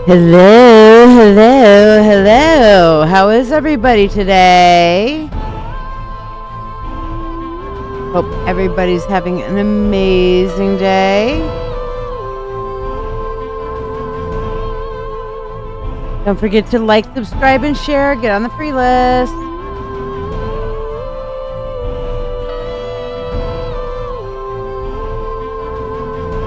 Hello, hello, hello. How is everybody today? Hope everybody's having an amazing day. Don't forget to like, subscribe, and share. Get on the free list.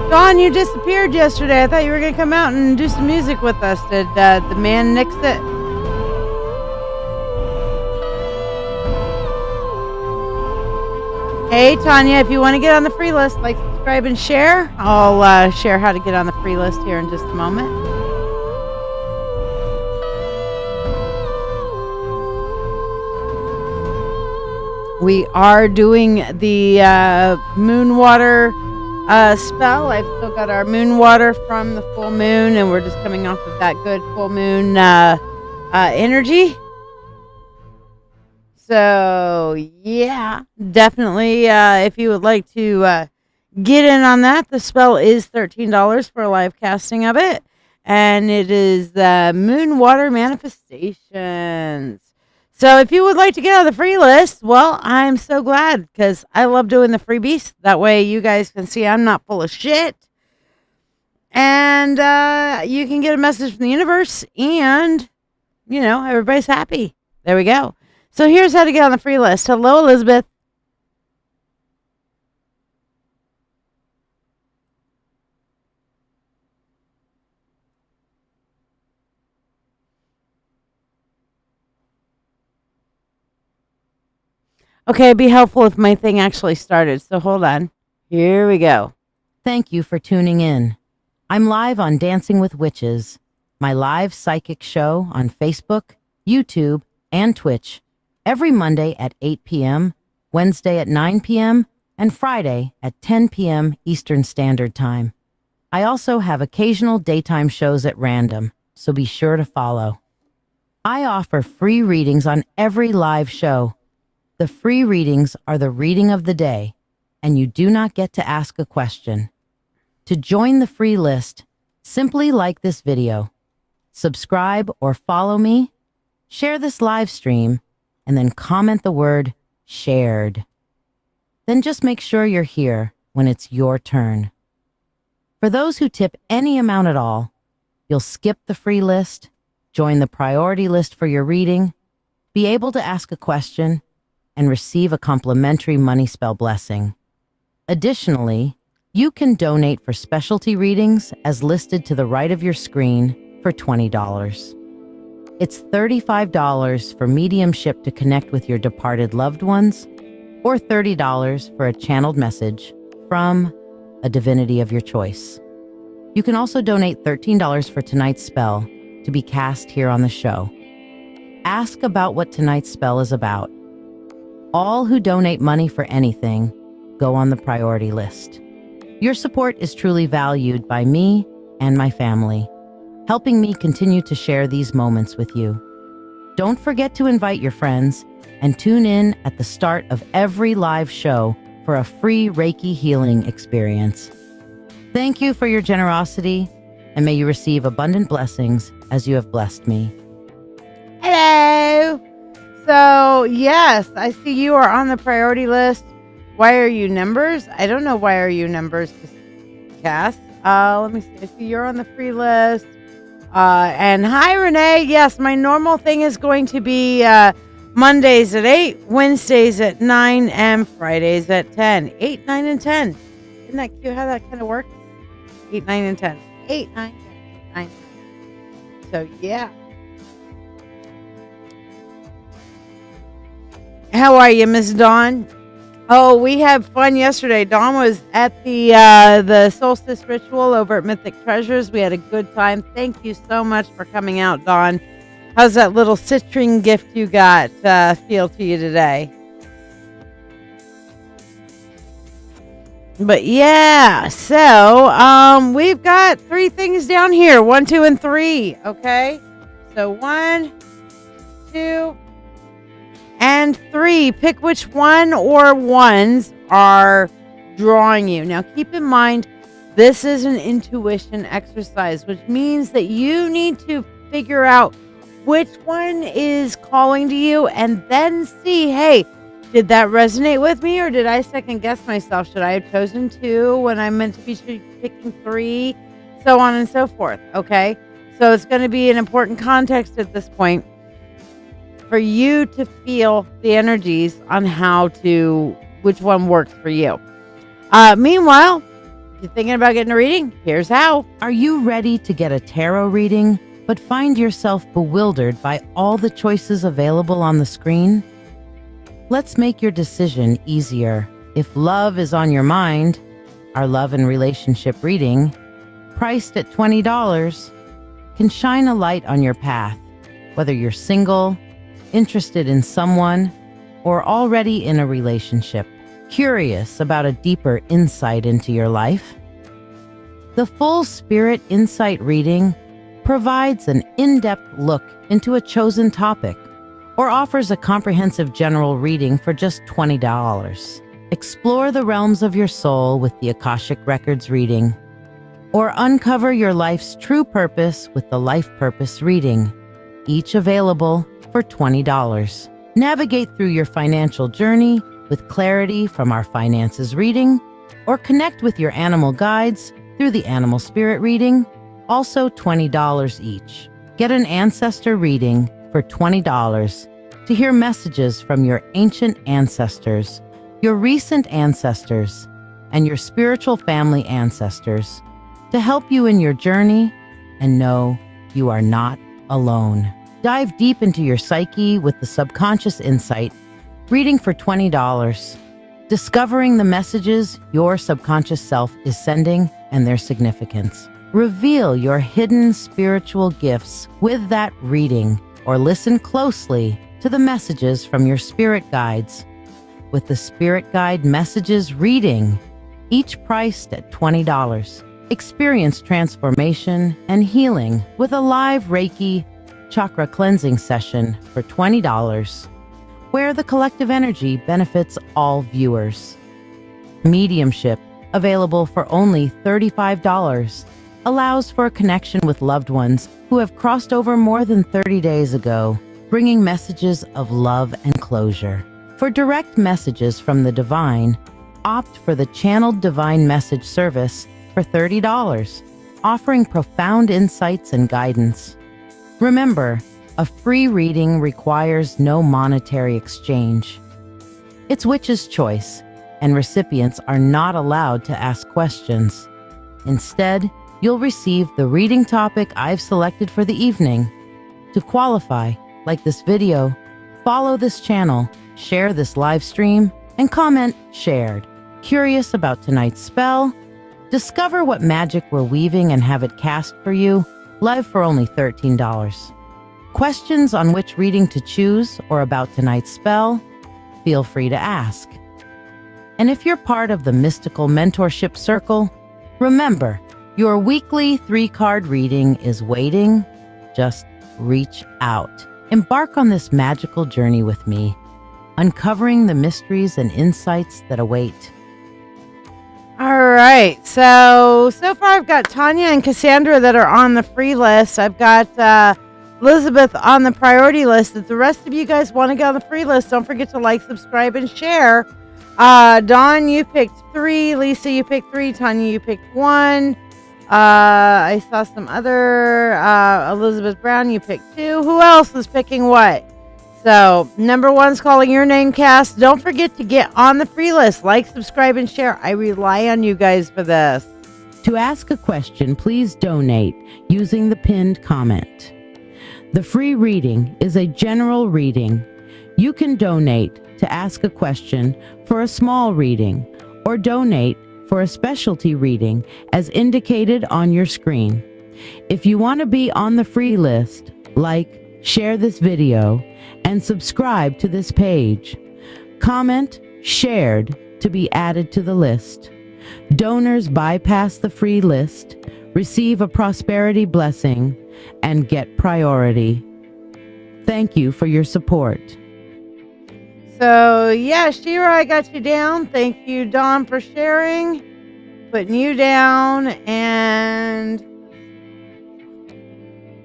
Dawn, you disappeared yesterday. I thought you were going to come out and do some music with us. Did the man nix it? Hey, Tanya, if you want to get on the free list, like, subscribe, and share. I'll share how to get on the free list here in just a moment. We are doing the moon water spell. I've still got our moon water from the full moon, and we're just coming off of that good full moon energy. So yeah, definitely if you would like to get in on that, the spell is $13 for a live casting of it, and it is the moon water manifestations. So if you would like to get on the free list, well, I'm so glad, because I love doing the freebies. That way you guys can see I'm not full of shit. And you can get a message from the universe, and, you know, everybody's happy. There we go. So here's how to get on the free list. Hello, Elizabeth. Okay, it'd be helpful if my thing actually started. So hold on. Here we go. Thank you for tuning in. I'm live on Dancing with Witches, my live psychic show on Facebook, YouTube, and Twitch, every Monday at 8 p.m., Wednesday at 9 p.m., and Friday at 10 p.m. Eastern Standard Time. I also have occasional daytime shows at random, so be sure to follow. I offer free readings on every live show. The free readings are the reading of the day, and you do not get to ask a question. To join the free list, simply like this video, subscribe or follow me, share this live stream, and then comment the word shared. Then just make sure you're here when it's your turn. For those who tip any amount at all, you'll skip the free list, join the priority list for your reading, be able to ask a question, and receive a complimentary money spell blessing. Additionally, you can donate for specialty readings as listed to the right of your screen for $20. It's $35 for mediumship to connect with your departed loved ones, or $30 for a channeled message from a divinity of your choice. You can also donate $13 for tonight's spell to be cast here on the show. Ask about what tonight's spell is about. All who donate money for anything go on the priority list. Your support is truly valued by me and my family, helping me continue to share these moments with you. Don't forget to invite your friends and tune in at the start of every live show for a free Reiki healing experience. Thank you for your generosity, and may you receive abundant blessings as you have blessed me. Hello. So, yes, I see you are on the priority list. Why are you numbers? I don't know why are you numbers to cast. Let me see. I see you're on the free list. And hi, Renee. Yes, my normal thing is going to be Mondays at 8, Wednesdays at 9, and Fridays at 10. 8, 9, and 10. Isn't that cute how that kind of works? 8, 9, and 10. 8, 9, 10, 9. So, yeah. How are you, Miss Dawn? Oh, we had fun yesterday. Dawn was at the solstice ritual over at Mythic Treasures. We had a good time. Thank you so much for coming out, Dawn. How's that little citrine gift you got feel to you today? But yeah, so we've got 3 things down here. 1, 2, and 3. Okay, so 1, 2, and 3. Pick which one or ones are drawing you. Now, keep in mind, This is an intuition exercise, which means that you need to figure out which one is calling to you and then see, hey, did that resonate with me, or did I second guess myself? Should I have chosen 2 when I'm meant to be picking 3? So on and so forth. Okay. So it's going to be an important context at this point for you to feel the energies on which one works for you. Meanwhile, if you're thinking about getting a reading, here's how. Are you ready to get a tarot reading, but find yourself bewildered by all the choices available on the screen? Let's make your decision easier. If love is on your mind, our love and relationship reading, priced at $20, can shine a light on your path, whether you're single, interested in someone, or already in a relationship, curious about a deeper insight into your life. The full Spirit Insight reading provides an in-depth look into a chosen topic or offers a comprehensive general reading for just $20. Explore the realms of your soul with the Akashic Records reading, or uncover your life's true purpose with the Life Purpose reading, each available for $20. Navigate through your financial journey with clarity from our finances reading, or connect with your animal guides through the Animal Spirit reading, also $20 each. Get an ancestor reading for $20 to hear messages from your ancient ancestors, your recent ancestors, and your spiritual family ancestors to help you in your journey and know you are not alone. Dive deep into your psyche with the Subconscious Insight reading for $20, discovering the messages your subconscious self is sending and their significance. Reveal your hidden spiritual gifts with that reading, or listen closely to the messages from your spirit guides with the Spirit Guide Messages reading, each priced at $20. Experience transformation and healing with a live Reiki Chakra cleansing session for $20, where the collective energy benefits all viewers. Mediumship, available for only $35, allows for a connection with loved ones who have crossed over more than 30 days ago, bringing messages of love and closure. For direct messages from the divine, opt for the Channeled Divine Message service for $30, offering profound insights and guidance. Remember, a free reading requires no monetary exchange. It's witch's choice, and recipients are not allowed to ask questions. Instead, you'll receive the reading topic I've selected for the evening. To qualify, like this video, follow this channel, share this live stream, and comment shared. Curious about tonight's spell? Discover what magic we're weaving and have it cast for you, live for only $13. Questions on which reading to choose or about tonight's spell? Feel free to ask. And if you're part of the Mystical Mentorship Circle, remember, your weekly 3-card reading is waiting. Just reach out. Embark on this magical journey with me, uncovering the mysteries and insights that await. All right. So far I've got Tanya and Cassandra that are on the free list. I've got Elizabeth on the priority list. If the rest of you guys want to get on the free list, don't forget to like, subscribe, and share. Dawn, you picked 3. Lisa, you picked 3. Tanya, you picked 1. I saw some other, Elizabeth Brown, you picked 2. Who else is picking what? So, number 1's calling your name, Cass. Don't forget to get on the free list. Like, subscribe, and share. I rely on you guys for this. To ask a question, please donate using the pinned comment. The free reading is a general reading. You can donate to ask a question for a small reading, or donate for a specialty reading as indicated on your screen. If you want to be on the free list, like, share this video, and subscribe to this page. Comment shared to be added to the list. Donors bypass the free list, receive a prosperity blessing, and get priority. Thank you for your support. So, yeah, Shira, I got you down. Thank you, Dawn, for sharing. putting you down. And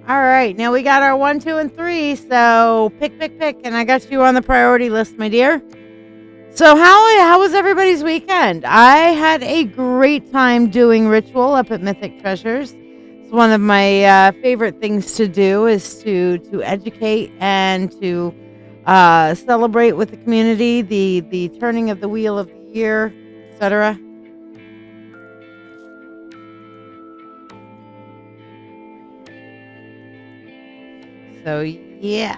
all right, now we got our 1, 2, and 3. So pick, and I got you on the priority list, my dear. So how was everybody's weekend? I had a great time doing ritual up at Mythic Treasures. It's one of my favorite things to do is to educate and to celebrate with the community, the turning of the wheel of the year, etc. So yeah.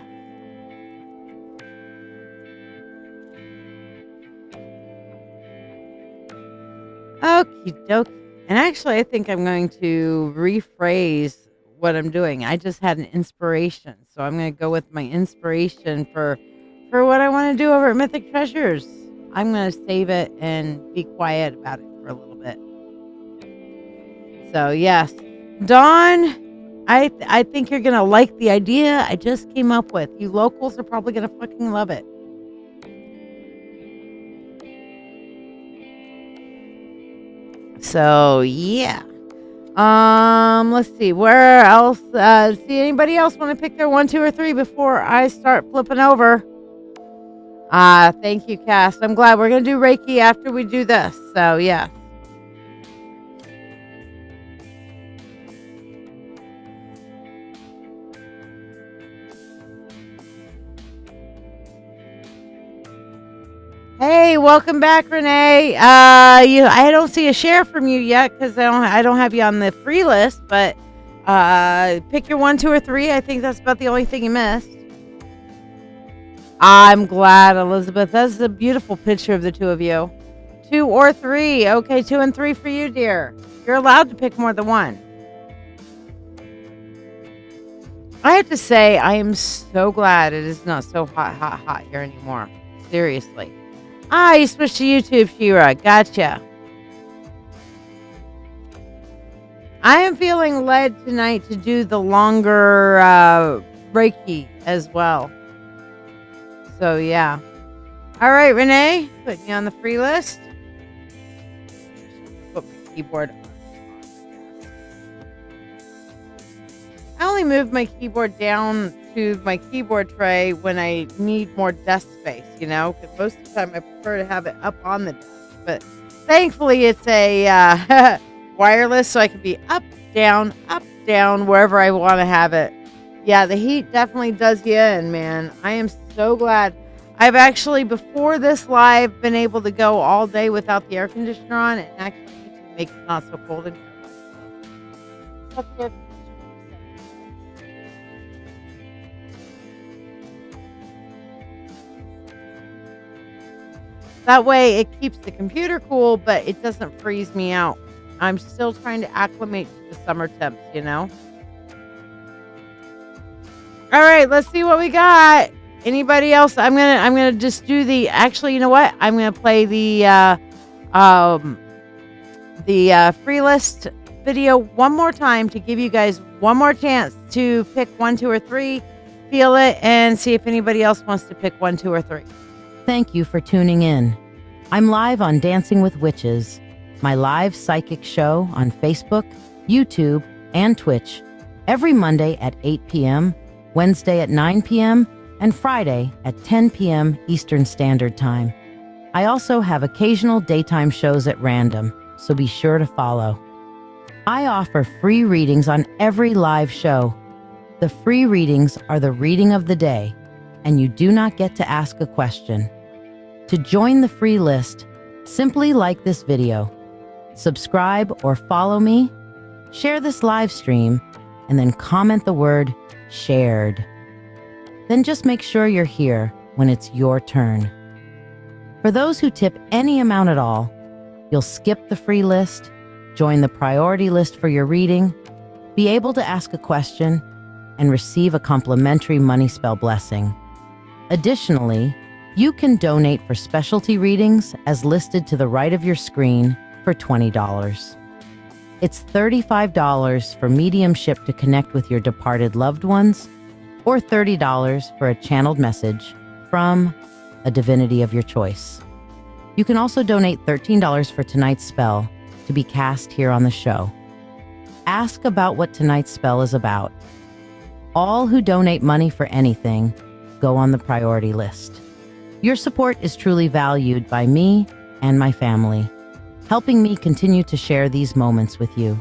Okie dokie. And actually, I think I'm going to rephrase what I'm doing. I just had an inspiration. So I'm going to go with my inspiration for what I want to do over at Mythic Treasures. I'm going to save it and be quiet about it for a little bit. So, yes. Dawn, I think you're going to like the idea I just came up with. You locals are probably going to fucking love it. So yeah. Let's see where else. See anybody else want to pick their 1, 2, or 3 before I start flipping over? Thank you, Cass. I'm glad we're gonna do Reiki after we do this. So yeah. Hey, welcome back, Renee. I don't see a share from you yet because I don't have you on the free list. But pick your 1, 2, or 3. I think that's about the only thing you missed. I'm glad, Elizabeth. That's a beautiful picture of the two of you. 2 or 3. Okay, 2 and 3 for you, dear. You're allowed to pick more than one. I have to say, I am so glad it is not so hot here anymore. Seriously. You switched to YouTube, Shira. Gotcha. I am feeling led tonight to do the longer Reiki as well. So, yeah. All right, Renee. Putting you on the free list. Put my keyboard on. I only move my keyboard down to my keyboard tray when I need more desk space, you know, because most of the time I prefer to have it up on the desk, but thankfully it's a wireless, so I can be up, down, wherever I want to have it. Yeah, the heat definitely does you in, man. I am so glad. I've actually, before this live, been able to go all day without the air conditioner on and actually make it not so cold in here. That way it keeps the computer cool, but it doesn't freeze me out. I'm still trying to acclimate to the summer temps, you know? All right, let's see what we got. Anybody else? I'm gonna just do the, actually, you know what? I'm gonna play the free list video one more time to give you guys one more chance to pick 1, 2, or 3, feel it, and see if anybody else wants to pick 1, 2, or 3. Thank you for tuning in. I'm live on Dancing with Witches, my live psychic show on Facebook, YouTube, and Twitch, every Monday at 8 p.m., Wednesday at 9 p.m., and Friday at 10 p.m. Eastern Standard Time. I also have occasional daytime shows at random, so be sure to follow. I offer free readings on every live show. The free readings are the reading of the day, and you do not get to ask a question. To join the free list, simply like this video, subscribe or follow me, share this live stream, and then comment the word shared. Then just make sure you're here when it's your turn. For those who tip any amount at all, you'll skip the free list, join the priority list for your reading, be able to ask a question, and receive a complimentary money spell blessing. Additionally, you can donate for specialty readings as listed to the right of your screen for $20. It's $35 for mediumship to connect with your departed loved ones, or $30 for a channeled message from a divinity of your choice. You can also donate $13 for tonight's spell to be cast here on the show. Ask about what tonight's spell is about. All who donate money for anything go on the priority list. Your support is truly valued by me and my family, helping me continue to share these moments with you.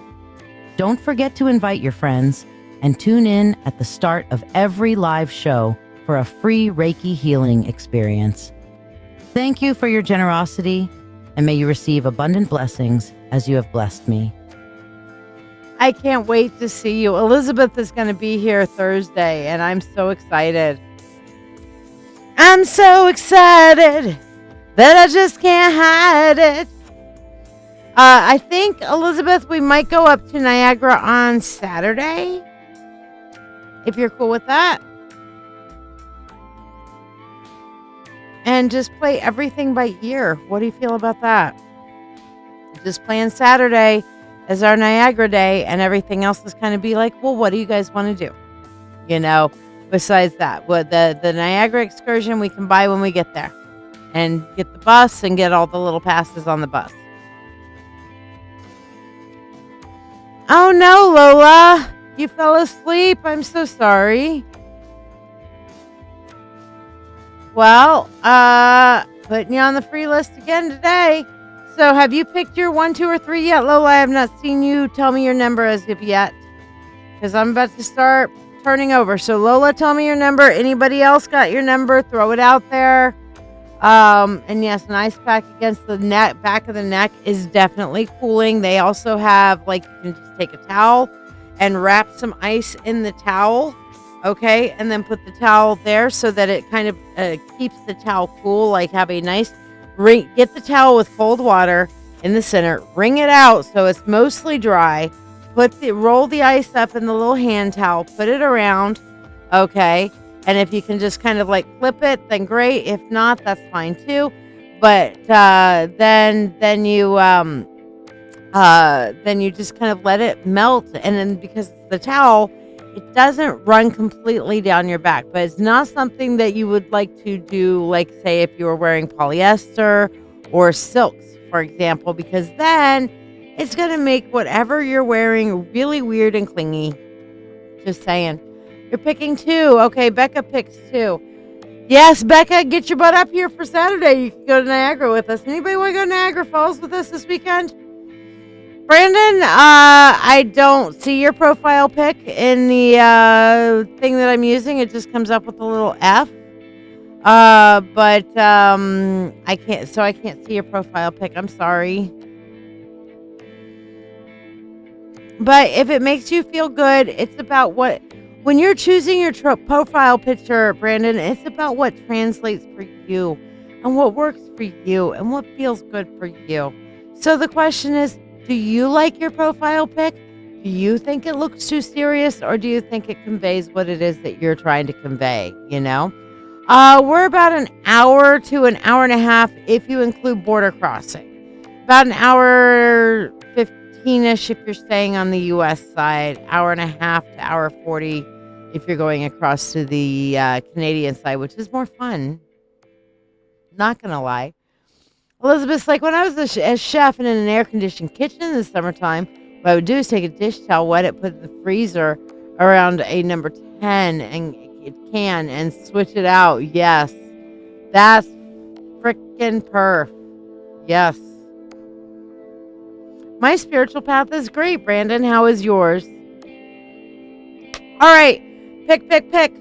Don't forget to invite your friends and tune in at the start of every live show for a free Reiki healing experience. Thank you for your generosity, and may you receive abundant blessings as you have blessed me. I can't wait to see you. Elizabeth is going to be here Thursday, and I'm so excited. I'm so excited that I just can't hide it. I think, Elizabeth, we might go up to Niagara on Saturday, if you're cool with that. And just play everything by ear. What do you feel about that? Just playing Saturday as our Niagara day, and everything else is kind of be like, well, what do you guys want to do? You know, besides that, what the Niagara excursion we can buy when we get there, and get the bus and get all the little passes on the bus. Oh no, Lola, you fell asleep. I'm so sorry. Well, putting you on the free list again today. So have you picked your 1, 2, or 3 yet, Lola? I have not seen you tell me your number as of yet, because I'm about to start turning over. So Lola, tell me your number. Anybody else got your number? Throw it out there. And yes, an ice pack against the neck, back of the neck is definitely cooling. They also have, like, you can just take a towel and wrap some ice in the towel. Okay, and then put the towel there so that it kind of keeps the towel cool. Like, have a nice ring. Get the towel with cold water in the center. Wring it out so it's mostly dry. Roll the ice up in the little hand towel. Put it around. Okay, and if you can just kind of like clip it, then great. If not, that's fine too. But then you just kind of let it melt, and then because the towel, it doesn't run completely down your back, but it's not something that you would like to do, like, say, if you were wearing polyester or silks, for example, because then it's going to make whatever you're wearing really weird and clingy. Just saying. You're picking 2. Okay, Becca picks 2. Yes, Becca, get your butt up here for Saturday. You can go to Niagara with us. Anybody want to go to Niagara Falls with us this weekend? Brandon, I don't see your profile pic in the thing that I'm using. It just comes up with a little F. But I can't see your profile pic. I'm sorry. But if it makes you feel good, it's about when you're choosing your profile picture, Brandon, it's about what translates for you and what works for you and what feels good for you. So the question is, do you like your profile pic? Do you think it looks too serious, or do you think it conveys what it is that you're trying to convey, you know? We're about an hour to an hour and a half if you include border crossing. About an hour 15-ish if you're staying on the U.S. side. Hour and a half to hour 40 if you're going across to the Canadian side, which is more fun. Not going to lie. Elizabeth's like, when I was a chef in an air-conditioned kitchen in the summertime, what I would do is take a dish towel, wet it, put it in the freezer around a number 10, and it can, and switch it out. Yes. That's frickin' perf. Yes. My spiritual path is great, Brandon. How is yours? All right. Pick.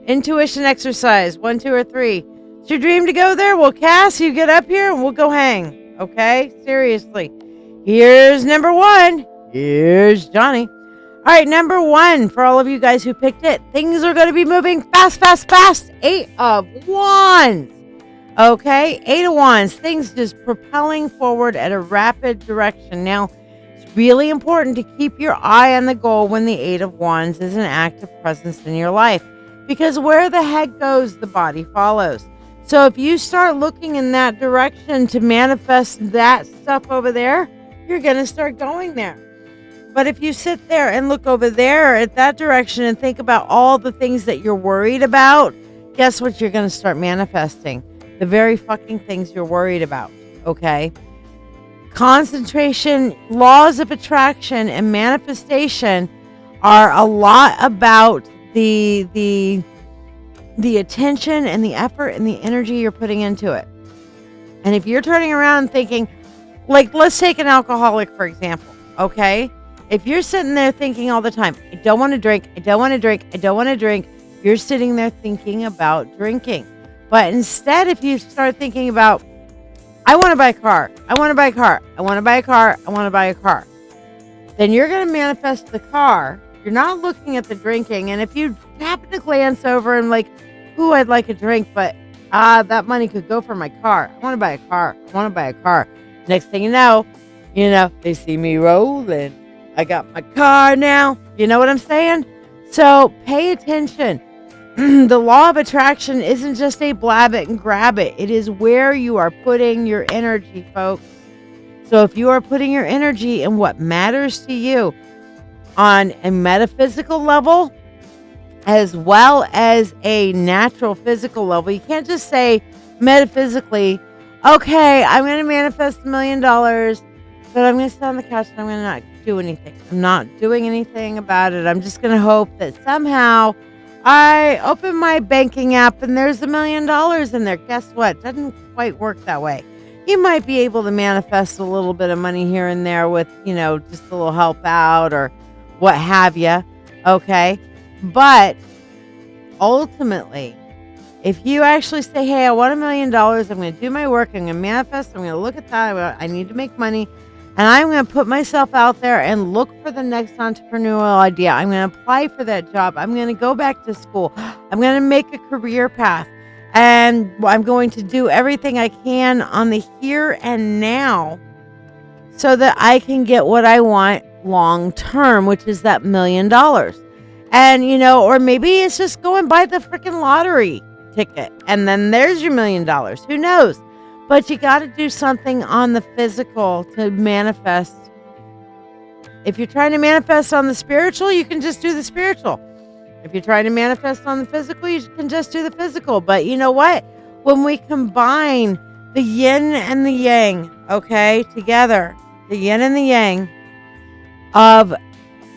Intuition exercise. 1, 2, or 3. It's your dream to go there? Well, Cass, you get up here and we'll go hang. Okay? Seriously. Here's number 1. Here's Johnny. All right, number 1 for all of you guys who picked it. Things are going to be moving fast. 8 of Wands. Okay? 8 of Wands. Things just propelling forward at a rapid direction. Now, it's really important to keep your eye on the goal when the 8 of Wands is an active presence in your life. Because where the head goes, the body follows. So if you start looking in that direction to manifest that stuff over there, you're going to start going there. But if you sit there and look over there at that direction and think about all the things that you're worried about, guess what you're going to start manifesting? The very fucking things you're worried about, okay? concentration, laws of attraction, and manifestation are a lot about the attention and the effort and the energy you're putting into it. And if you're turning around and thinking, like, let's take an alcoholic, for example, okay? If you're sitting there thinking all the time, I don't want to drink, I don't want to drink, I don't want to drink, you're sitting there thinking about drinking. But instead, if you start thinking about, I want to buy a car, I want to buy a car, I want to buy a car, I want to buy a car, then you're going to manifest the car. You're not looking at the drinking. And if you happen to glance over and like, ooh, I'd like a drink, but that money could go for my car. I want to buy a car. I want to buy a car. Next thing you know, they see me rolling. I got my car now. You know what I'm saying? So pay attention. The law of attraction isn't just a blab it and grab it. It is where you are putting your energy, folks. So if you are putting your energy in what matters to you on a metaphysical level, as well as a natural physical level, you can't just say metaphysically, okay, I'm going to manifest $1 million, but I'm going to sit on the couch and I'm going to not do anything. I'm not doing anything about it. I'm just going to hope that somehow I open my banking app and there's $1 million in there. Guess what? It doesn't quite work that way. You might be able to manifest a little bit of money here and there with, just a little help out or what have you. Okay. But ultimately, if you actually say, hey, I want $1 million, I'm going to do my work, I'm going to manifest, I'm going to look at that, I need to make money, and I'm going to put myself out there and look for the next entrepreneurial idea. I'm going to apply for that job. I'm going to go back to school. I'm going to make a career path, and I'm going to do everything I can on the here and now so that I can get what I want long term, which is that $1 million. And, or maybe it's just go and buy the freaking lottery ticket. And then there's your $1 million. Who knows? But you got to do something on the physical to manifest. If you're trying to manifest on the spiritual, you can just do the spiritual. If you're trying to manifest on the physical, you can just do the physical. But you know what? When we combine the yin and the yang, okay, together, the yin and the yang of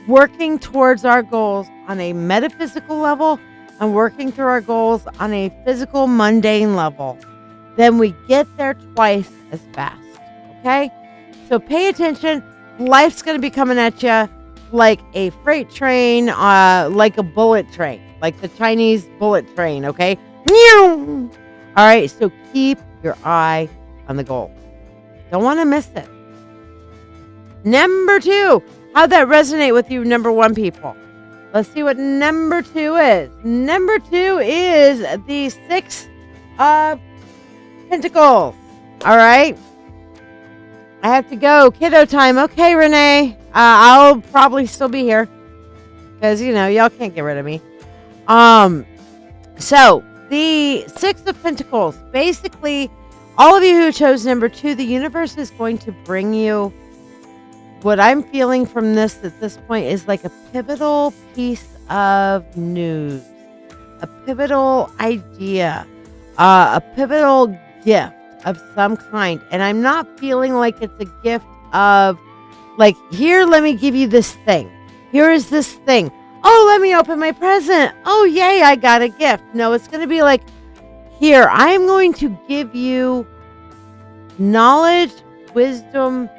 working towards our goals on a metaphysical level and working through our goals on a physical, mundane level, then we get there twice as fast. Okay? So pay attention. Life's going to be coming at you like a freight train, like a bullet train, like the Chinese bullet train. Okay? All right. So keep your eye on the goal. Don't want to miss it. Number 2. How'd that resonate with you, number 1 people? Let's see what number 2 is. Number 2 is the 6 of Pentacles. All right. I have to go. Kiddo time. Okay, Renee. I'll probably still be here because, y'all can't get rid of me. So the 6 of Pentacles, basically, all of you who chose number 2, the universe is going to bring you what I'm feeling from this at this point is like a pivotal piece of news, a pivotal idea, a pivotal gift of some kind. And I'm not feeling like it's a gift of like, here, let me give you this thing. Here is this thing. Oh, let me open my present. Oh, yay, I got a gift. No, it's going to be like, here, I'm going to give you knowledge, wisdom,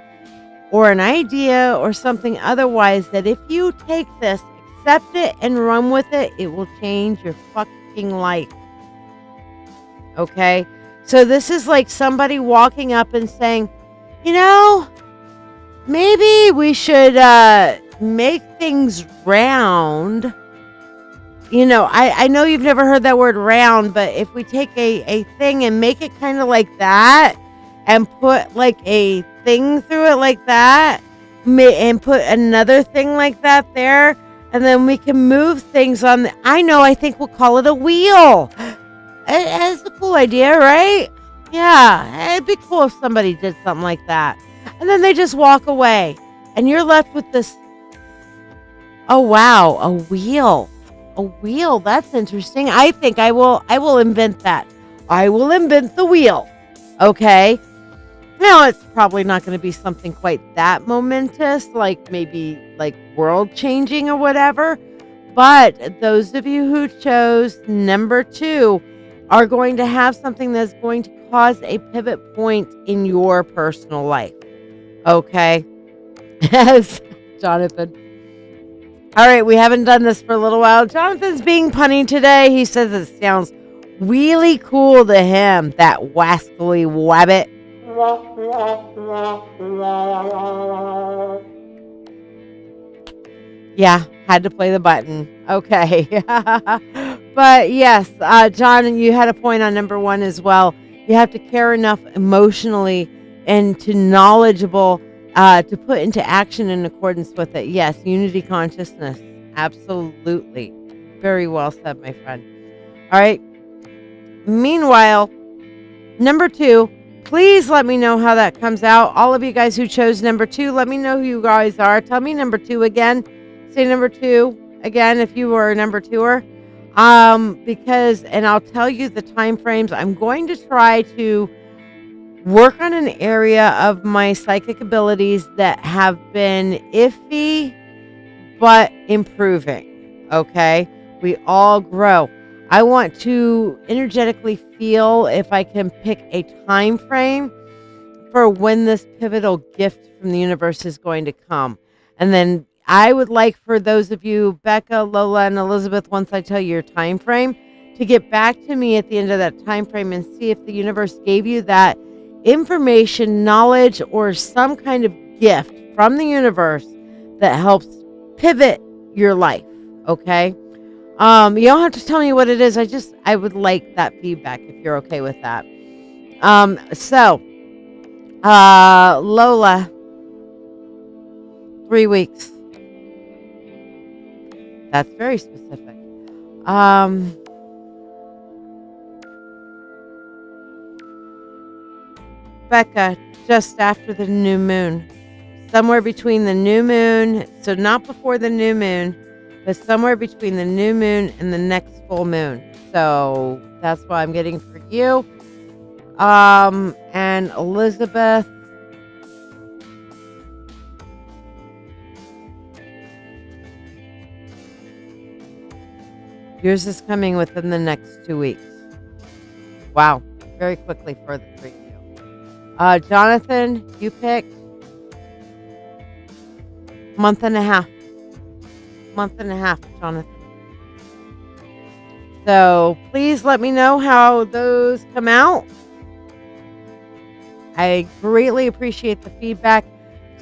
or an idea or something otherwise that if you take this, accept it, and run with it, it will change your fucking life. Okay? So this is like somebody walking up and saying, maybe we should make things round. I know you've never heard that word round, but if we take a thing and make it kind of like that and put like a thing through it like that and put another thing like that there, and then we can move things on I think we'll call it a wheel. It's a cool idea, right? Yeah, it'd be cool if somebody did something like that. And then they just walk away and you're left with this, oh wow, a wheel. A wheel, that's interesting. I think I will invent that. I will invent the wheel. Okay? Now, it's probably not going to be something quite that momentous, like maybe like world changing or whatever. But those of you who chose number 2 are going to have something that's going to cause a pivot point in your personal life. Okay. Yes, Jonathan. All right, we haven't done this for a little while. Jonathan's being punny today. He says it sounds really cool to him, that wascally wabbit. Yeah, had to play the button. Okay. But yes, John, you had a point on number 1 as well. You have to care enough emotionally and to knowledgeable to put into action in accordance with it. Yes, unity consciousness. Absolutely. Very well said, my friend. All right. Meanwhile, number 2, please let me know how that comes out. All of you guys who chose number 2, let me know who you guys are. Tell me number 2 again. Say number 2 again if you were a number 2er. Because, and I'll tell you the time frames. I'm going to try to work on an area of my psychic abilities that have been iffy but improving. Okay, we all grow. I want to energetically feel if I can pick a time frame for when this pivotal gift from the universe is going to come. And then I would like for those of you, Becca, Lola, and Elizabeth, once I tell you your time frame, to get back to me at the end of that time frame and see if the universe gave you that information, knowledge, or some kind of gift from the universe that helps pivot your life. Okay. You don't have to tell me what it is. I would like that feedback if you're okay with that. Lola, 3 weeks. That's very specific. Becca, just after the new moon. Somewhere between the new moon, so not before the new moon, but somewhere between the new moon and the next full moon. So that's what I'm getting for you. And Elizabeth, yours is coming within the next 2 weeks. Wow, very quickly for the 3 of you. Jonathan, you picked month and a half, Jonathan. So please let me know how those come out. I greatly appreciate the feedback.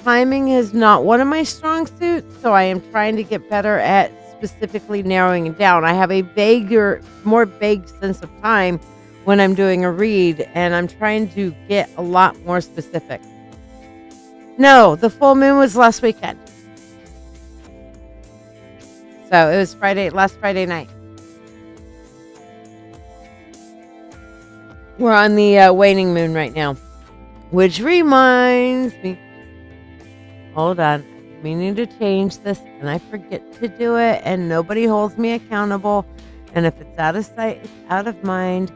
Timing is not one of my strong suits, so I am trying to get better at specifically narrowing it down. I have a more vague sense of time when I'm doing a read, and I'm trying to get a lot more specific. No, the full moon was last weekend. So it was last Friday night. We're on the waning moon right now, which reminds me, hold on, we need to change this, and I forget to do it, and nobody holds me accountable, and if it's out of sight, it's out of mind.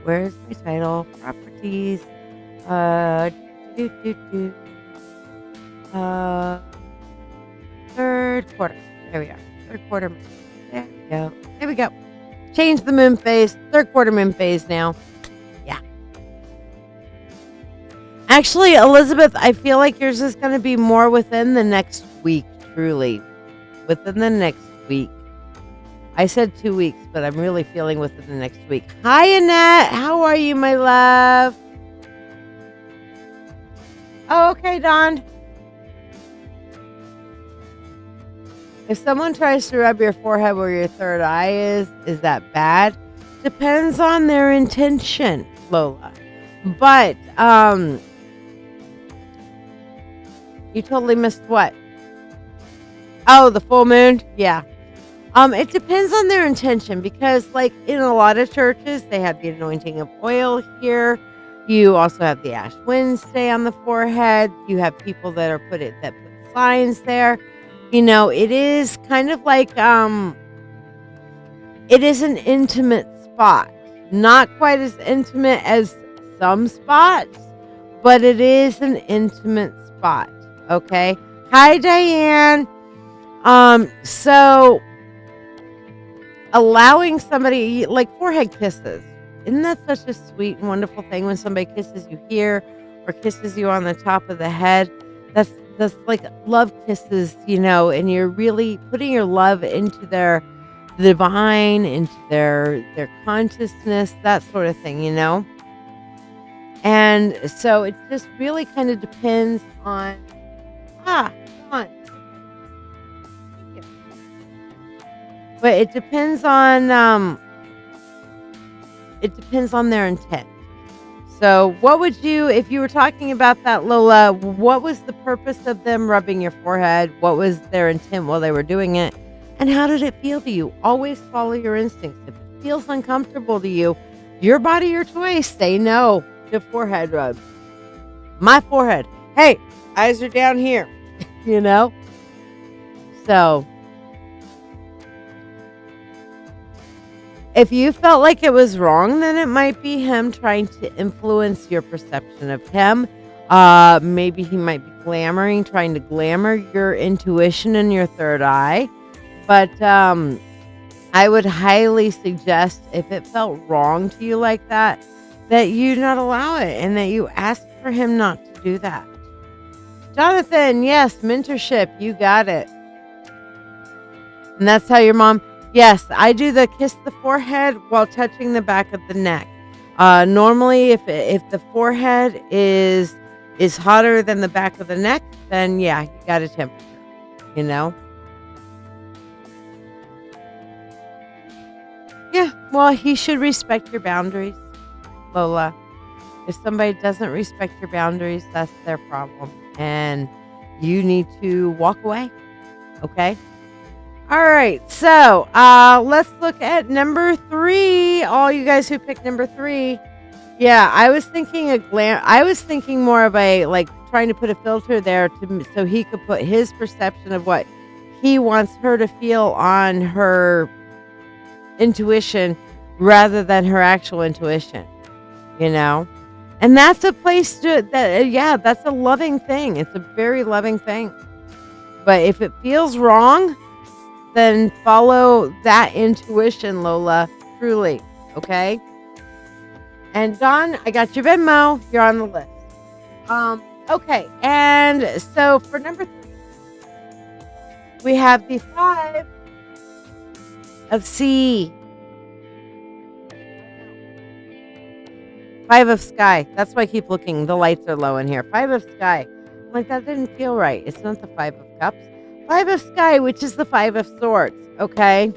Where's my title? Properties. Third quarter. There we are. Third quarter moon. There we go. There we go. Change the moon phase. Third quarter moon phase now. Yeah. Actually, Elizabeth, I feel like yours is going to be more within the next week, truly. Within the next week. I said 2 weeks, but I'm really feeling within the next week. Hi, Annette. How are you, my love? Oh, okay, Dawn. If someone tries to rub your forehead where your third eye is that bad? Depends on their intention, Lola. But, you totally missed what? Oh, the full moon? Yeah. It depends on their intention, because like in a lot of churches, they have the anointing of oil here. You also have the Ash Wednesday on the forehead. You have people that put signs there. You know, it is kind of like, it is an intimate spot. Not quite as intimate as some spots, but it is an intimate spot. Okay. Hi, Diane. So allowing somebody like forehead kisses. Isn't that such a sweet and wonderful thing when somebody kisses you here or kisses you on the top of the head? That's like love kisses, and you're really putting your love into their divine, into their consciousness, that sort of thing. And so it just really kind of depends on come on. But it depends on their intent. So what would you, if you were talking about that, Lola, what was the purpose of them rubbing your forehead? What was their intent while they were doing it? And how did it feel to you? Always follow your instincts. If it feels uncomfortable to you, your body, your choice. Say no to forehead rubs. My forehead. Hey, eyes are down here, So if you felt like it was wrong, then it might be him trying to influence your perception of him. Maybe he might be trying to glamour your intuition and your third eye. But I would highly suggest, if it felt wrong to you like that you not allow it and that you ask for him not to do that. Jonathan, yes, mentorship, you got it. And that's how your mom... Yes, I do the kiss the forehead while touching the back of the neck. Normally, if the forehead is hotter than the back of the neck, then yeah, you got a temperature, Yeah, well, he should respect your boundaries, Lola. If somebody doesn't respect your boundaries, that's their problem. And you need to walk away, okay? All right, so let's look at number 3. All you guys who picked number 3. Yeah, I was thinking I was thinking more of a, like, trying to put a filter there so he could put his perception of what he wants her to feel on her intuition rather than her actual intuition, And that's a place that's a loving thing. It's a very loving thing. But if it feels wrong, then follow that intuition, Lola. Truly. Okay? And Don, I got your Venmo. You're on the list. Okay. And so for number 3, we have the 5 of C. 5 of sky. That's why I keep looking. The lights are low in here. 5 of sky. I'm like, that didn't feel right. It's not the 5 of cups. 5 of sky, which is the 5 of swords. Okay.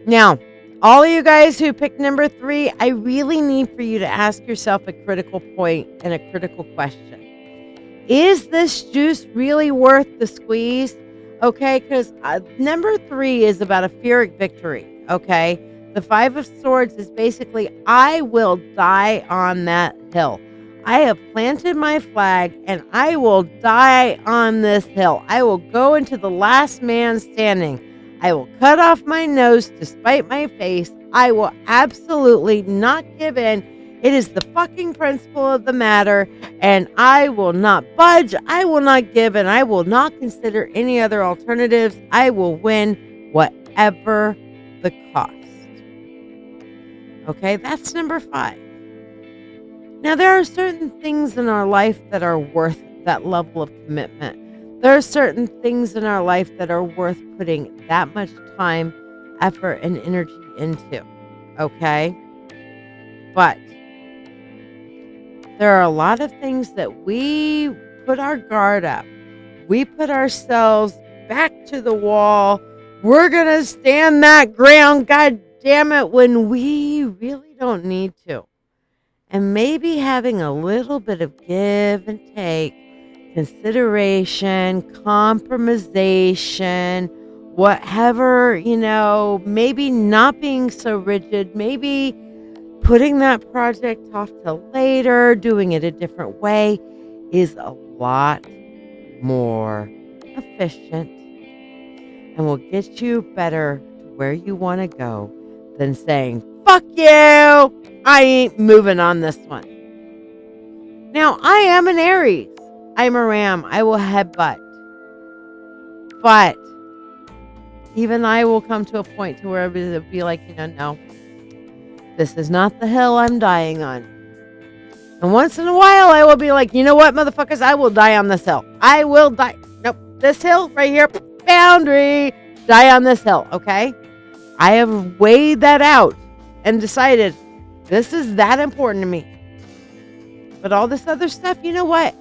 Now, all of you guys who picked number 3, I really need for you to ask yourself a critical point and a critical question. Is this juice really worth the squeeze? Okay, because number 3 is about a Pyrrhic victory. Okay. The 5 of swords is basically, I will die on that hill. I have planted my flag and I will die on this hill. I will go into the last man standing. I will cut off my nose to spite my face. I will absolutely not give in. It is the fucking principle of the matter, and I will not budge. I will not give, and I will not consider any other alternatives. I will win whatever the cost. Okay, that's number 5. Now, there are certain things in our life that are worth that level of commitment. There are certain things in our life that are worth putting that much time, effort, and energy into. Okay? But there are a lot of things that we put our guard up. We put ourselves back to the wall. We're going to stand that ground, God damn it, when we really don't need to. And maybe having a little bit of give and take, consideration, compromisation, whatever, maybe not being so rigid, maybe putting that project off till later, doing it a different way is a lot more efficient and will get you better to where you want to go than saying, fuck you, I ain't moving on this one. Now, I am an Aries. I'm a ram. I will headbutt. But even I will come to a point to where it'll be like, no, this is not the hill I'm dying on. And once in a while, I will be like, you know what, motherfuckers, I will die on this hill. I will die. Nope, this hill right here, boundary, die on this hill, okay? I have weighed that out and decided this is that important to me. But all this other stuff, you know what?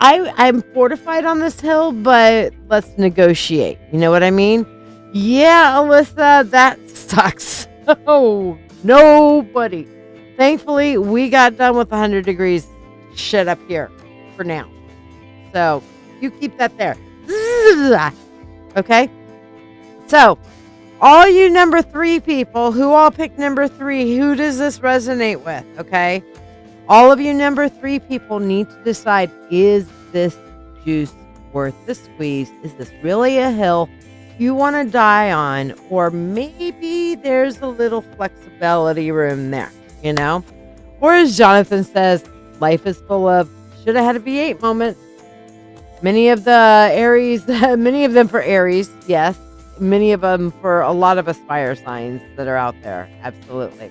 I'm fortified on this hill, but let's negotiate. You know what I mean? Yeah, Alyssa, that sucks. Oh, nobody. Thankfully, we got done with 100 degrees shit up here for now. So, you keep that there. Okay? So, all you number 3 people who all picked number 3, who does this resonate with? Okay? All of you number 3 people need to decide, is this juice worth the squeeze? Is this really a hill you want to die on? Or maybe there's a little flexibility room there, Or as Jonathan says, life is full of should have had a V8 moments. Many of the Aries, many of them for Aries, yes. Many of them for a lot of us fire signs that are out there. Absolutely.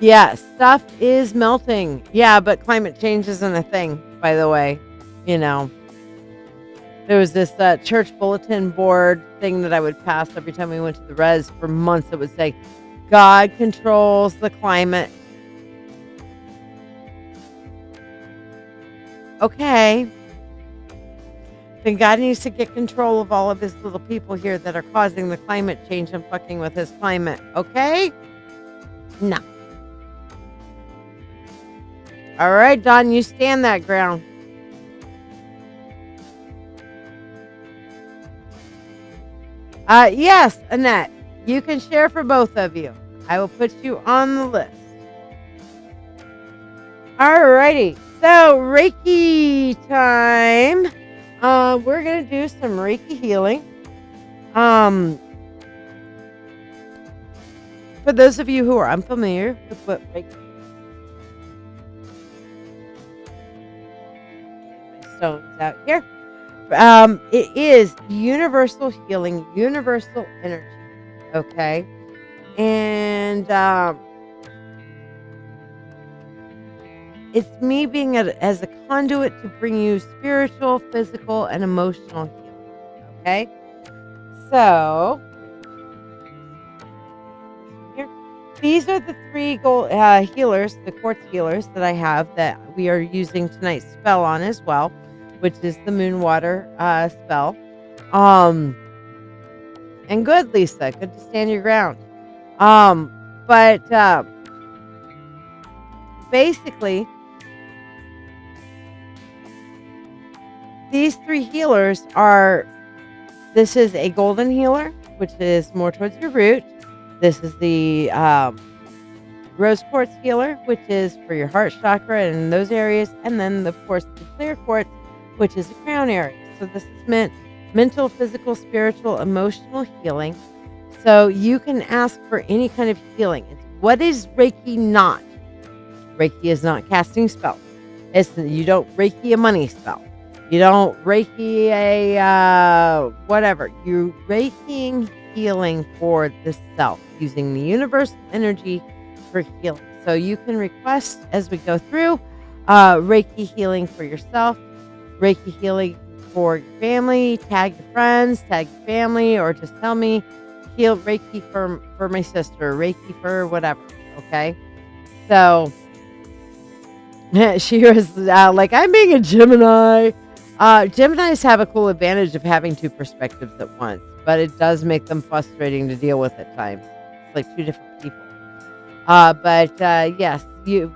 Yeah, stuff is melting. Yeah, but climate change isn't a thing, by the way. There was this church bulletin board thing that I would pass every time we went to the res for months. It would say, God controls the climate. Okay. Then God needs to get control of all of his little people here that are causing the climate change and fucking with his climate. Okay? No. All right, Don, you stand that ground. Yes, Annette, you can share for both of you. I will put you on the list. All righty. So, Reiki time. We're going to do some Reiki healing. For those of you who are unfamiliar with what Reiki stones out here. It is universal healing, universal energy. Okay. And it's me being as a conduit to bring you spiritual, physical, and emotional healing. Okay. So here, these are the 3 gold healers, the quartz healers that I have that we are using tonight's spell on as well, which is the moon water spell. And good, Lisa. Good to stand your ground. But basically, these 3 healers are, this is a golden healer, which is more towards your root. This is the rose quartz healer, which is for your heart chakra and those areas. And then, of course, the clear quartz, which is a crown area. So this is meant mental, physical, spiritual, emotional healing. So you can ask for any kind of healing. What is Reiki not? Reiki is not casting spells. You don't Reiki a money spell. You don't Reiki a whatever. You're Reikiing healing for the self using the universal energy for healing. So you can request as we go through Reiki healing for yourself, Reiki healing for your family, tag your friends, tag your family, or just tell me, heal Reiki for my sister, Reiki for whatever, okay? So, she was like, I'm being a Gemini. Geminis have a cool advantage of having 2 perspectives at once, but it does make them frustrating to deal with at times. It's like 2 different people. But yes, you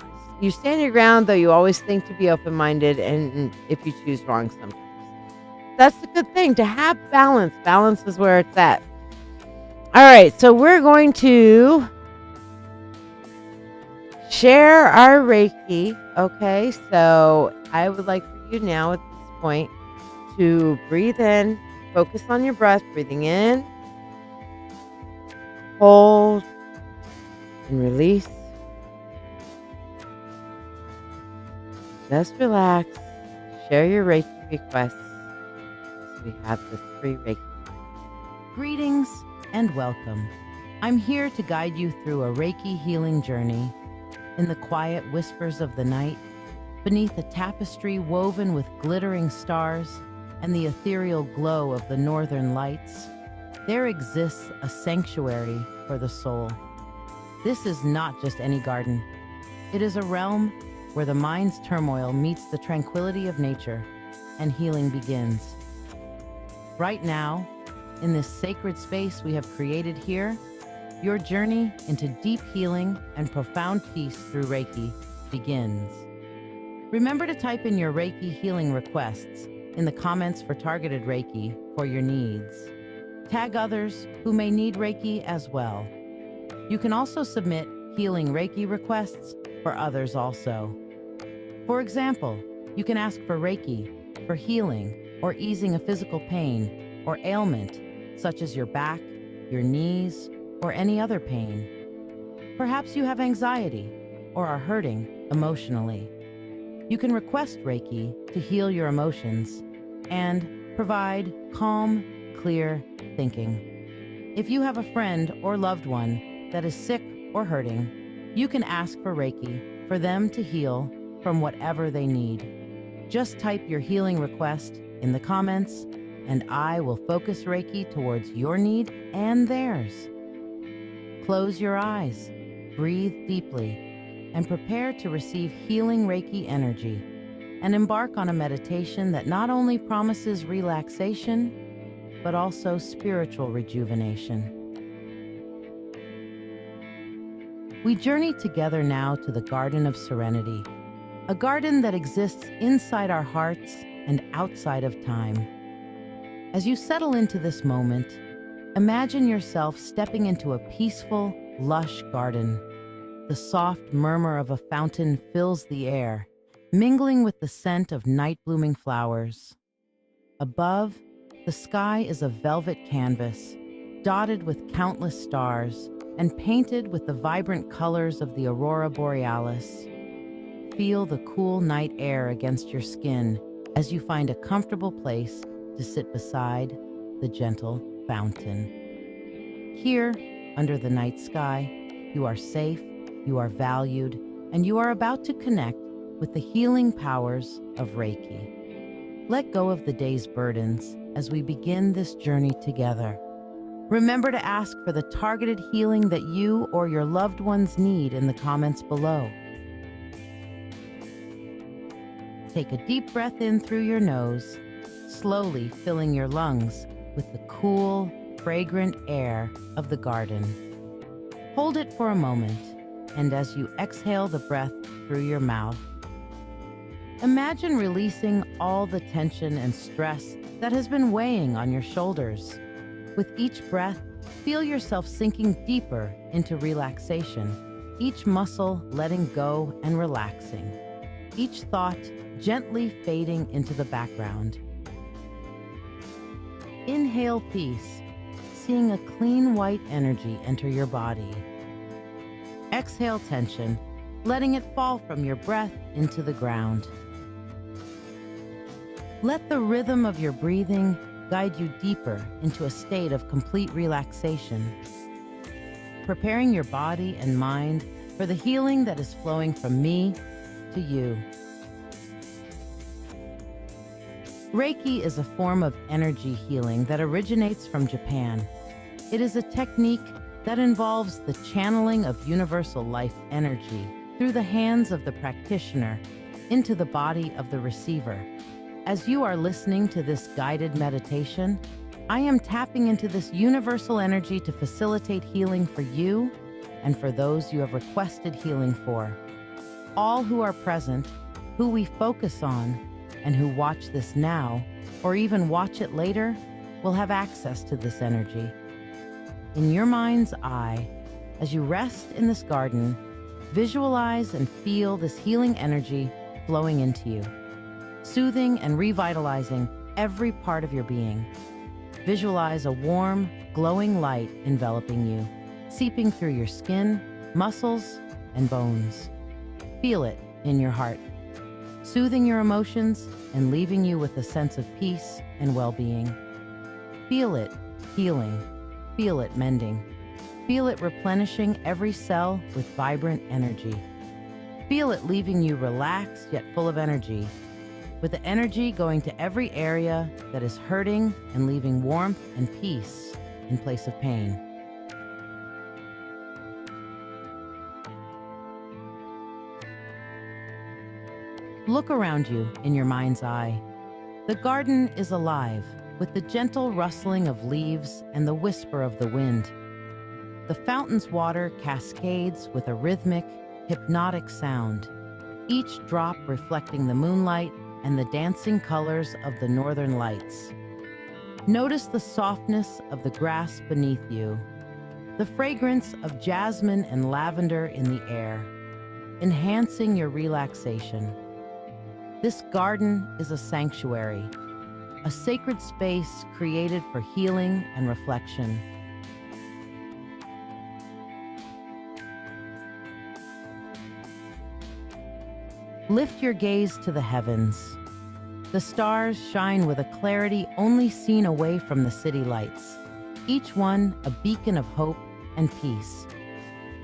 stand your ground, though you always think to be open-minded, and if you choose wrong sometimes. That's a good thing, to have balance. Balance is where it's at. All right, so we're going to share our Reiki. Okay, so I would like for you now at this point to breathe in, focus on your breath, breathing in, hold, and release. Just relax. Share your Reiki requests. So we have the free Reiki. Greetings and welcome. I'm here to guide you through a Reiki healing journey in the quiet whispers of the night, beneath a tapestry woven with glittering stars and the ethereal glow of the northern lights. There exists a sanctuary for the soul. This is not just any garden. It is a realm where the mind's turmoil meets the tranquility of nature and healing begins. Right now, in this sacred space we have created here, your journey into deep healing and profound peace through Reiki begins. Remember to type in your Reiki healing requests in the comments for targeted Reiki for your needs. Tag others who may need Reiki as well. You can also submit healing Reiki requests for others also. For example, you can ask for Reiki for healing or easing a physical pain or ailment, such as your back, your knees, or any other pain. Perhaps you have anxiety or are hurting emotionally. You can request Reiki to heal your emotions and provide calm, clear thinking. If you have a friend or loved one that is sick or hurting, you can ask for Reiki for them to heal from whatever they need. Just type your healing request in the comments, and I will focus Reiki towards your need and theirs. Close your eyes, breathe deeply, and prepare to receive healing Reiki energy, and embark on a meditation that not only promises relaxation, but also spiritual rejuvenation. We journey together now to the Garden of Serenity, a garden that exists inside our hearts and outside of time. As you settle into this moment, imagine yourself stepping into a peaceful, lush garden. The soft murmur of a fountain fills the air, mingling with the scent of night-blooming flowers. Above, the sky is a velvet canvas, dotted with countless stars and painted with the vibrant colors of the aurora borealis. Feel the cool night air against your skin as you find a comfortable place to sit beside the gentle fountain. Here, under the night sky, you are safe, you are valued, and you are about to connect with the healing powers of Reiki. Let go of the day's burdens as we begin this journey together. Remember to ask for the targeted healing that you or your loved ones need in the comments below. Take a deep breath in through your nose, slowly filling your lungs with the cool, fragrant air of the garden. Hold it for a moment, and as you exhale the breath through your mouth, imagine releasing all the tension and stress that has been weighing on your shoulders. With each breath, feel yourself sinking deeper into relaxation, each muscle letting go and relaxing, each thought gently fading into the background. Inhale peace, seeing a clean white energy enter your body. Exhale tension, letting it fall from your breath into the ground. Let the rhythm of your breathing guide you deeper into a state of complete relaxation, preparing your body and mind for the healing that is flowing from me to you. Reiki is a form of energy healing that originates from Japan. It is a technique that involves the channeling of universal life energy through the hands of the practitioner into the body of the receiver. As you are listening to this guided meditation, I am tapping into this universal energy to facilitate healing for you and for those you have requested healing for. All who are present, who we focus on, and who watch this now, or even watch it later, will have access to this energy. In your mind's eye, as you rest in this garden, visualize and feel this healing energy flowing into you, soothing and revitalizing every part of your being. Visualize a warm, glowing light enveloping you, seeping through your skin, muscles, and bones. Feel it in your heart. soothing your emotions and leaving you with a sense of peace and well-being. Feel it healing. Feel it mending. Feel it replenishing every cell with vibrant energy. Feel it leaving you relaxed yet full of energy, with the energy going to every area that is hurting and leaving warmth and peace in place of pain. Look around you in your mind's eye. The garden is alive with the gentle rustling of leaves and the whisper of the wind. The fountain's water cascades with a rhythmic, hypnotic sound, each drop reflecting the moonlight and the dancing colors of the northern lights. Notice the softness of the grass beneath you, the fragrance of jasmine and lavender in the air, enhancing your relaxation. This garden is a sanctuary, a sacred space created for healing and reflection. Lift your gaze to the heavens. The stars shine with a clarity only seen away from the city lights, each one a beacon of hope and peace.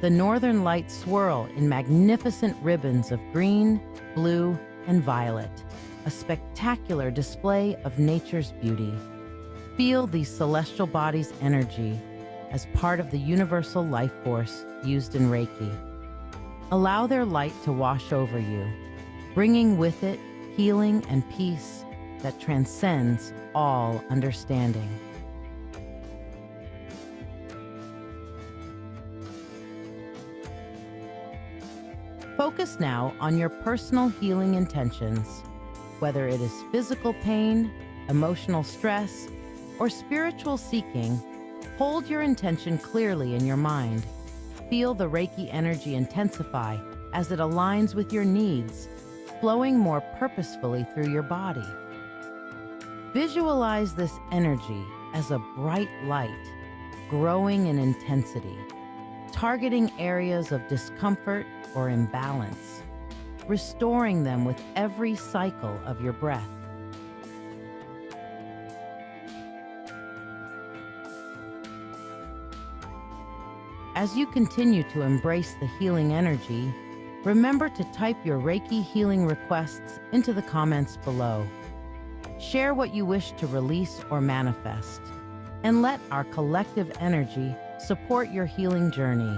The northern lights swirl in magnificent ribbons of green, blue, and violet, a spectacular display of nature's beauty. Feel these celestial bodies' energy as part of the universal life force used in Reiki. Allow their light to wash over you, bringing with it healing and peace that transcends all understanding. Focus now on your personal healing intentions. Whether it is physical pain, emotional stress, or spiritual seeking, hold your intention clearly in your mind. Feel the Reiki energy intensify as it aligns with your needs, flowing more purposefully through your body. Visualize this energy as a bright light, growing in intensity, targeting areas of discomfort or imbalance, restoring them with every cycle of your breath. As you continue to embrace the healing energy, remember to type your Reiki healing requests into the comments below. Share what you wish to release or manifest, and let our collective energy support your healing journey.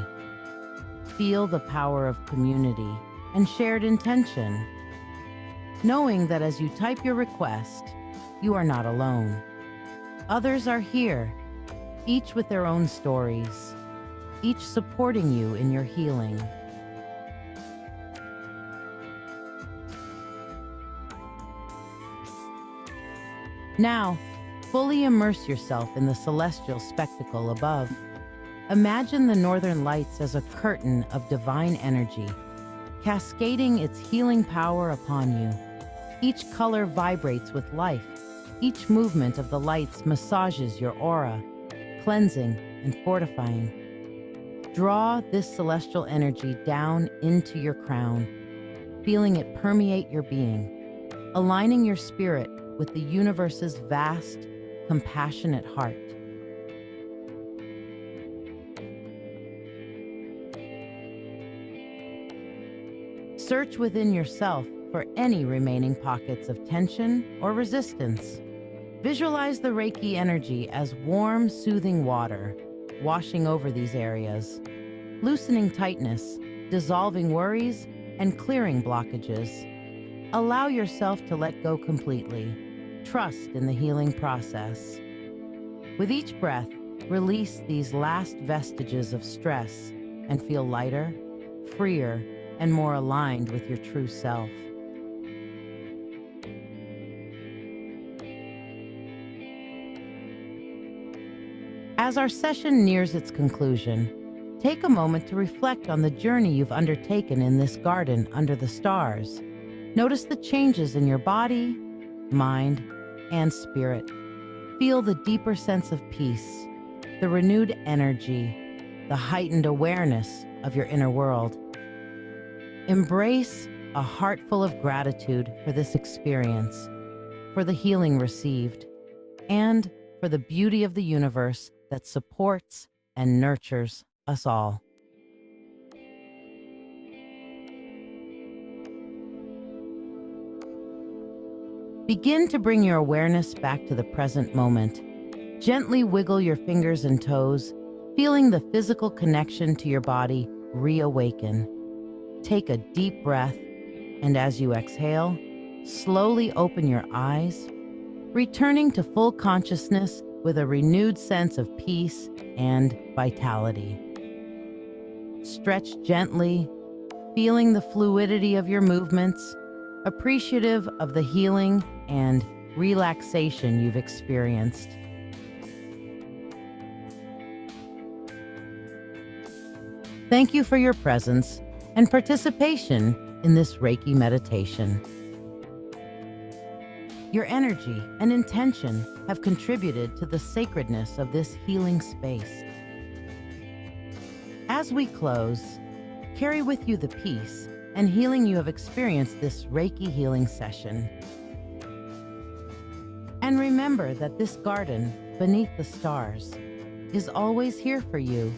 Feel the power of community and shared intention, knowing that as you type your request, you are not alone. Others are here, each with their own stories, each supporting you in your healing. Now, fully immerse yourself in the celestial spectacle above. Imagine the northern lights as a curtain of divine energy, cascading its healing power upon you. Each color vibrates with life. Each movement of the lights massages your aura, cleansing and fortifying. Draw this celestial energy down into your crown, feeling it permeate your being, aligning your spirit with the universe's vast, compassionate heart. Search within yourself for any remaining pockets of tension or resistance. Visualize the Reiki energy as warm, soothing water, washing over these areas, loosening tightness, dissolving worries, and clearing blockages. Allow yourself to let go completely. Trust in the healing process. With each breath, release these last vestiges of stress and feel lighter, freer, and more aligned with your true self. As our session nears its conclusion, take a moment to reflect on the journey you've undertaken in this garden under the stars. Notice the changes in your body, mind, and spirit. Feel the deeper sense of peace, the renewed energy, the heightened awareness of your inner world. Embrace a heart full of gratitude for this experience, for the healing received, and for the beauty of the universe that supports and nurtures us all. Begin to bring your awareness back to the present moment. Gently wiggle your fingers and toes, feeling the physical connection to your body reawaken. Take a deep breath, and as you exhale, slowly open your eyes, returning to full consciousness with a renewed sense of peace and vitality. Stretch gently, feeling the fluidity of your movements, appreciative of the healing and relaxation you've experienced. Thank you for your presence and participation in this Reiki meditation. Your energy and intention have contributed to the sacredness of this healing space. As we close, carry with you the peace and healing you have experienced this Reiki healing session. And remember that this garden beneath the stars is always here for you.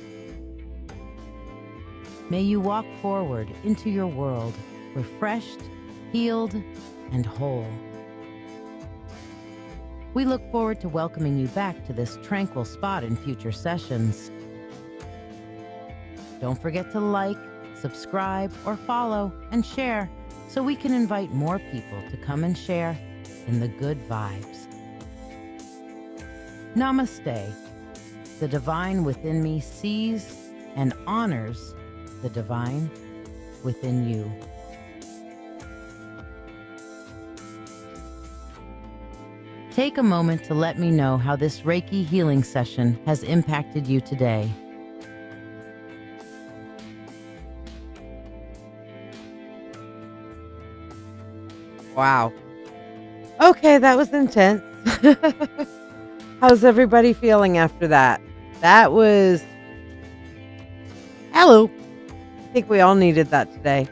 May you walk forward into your world refreshed, healed, and whole. We look forward to welcoming you back to this tranquil spot in future sessions. Don't forget to like, subscribe, or follow and share so we can invite more people to come and share in the good vibes. Namaste. The divine within me sees and honors the divine within you. Take a moment to let me know how this Reiki healing session has impacted you today. Wow. Okay, that was intense. How's everybody feeling after that? That was... Hello. I think we all needed that today.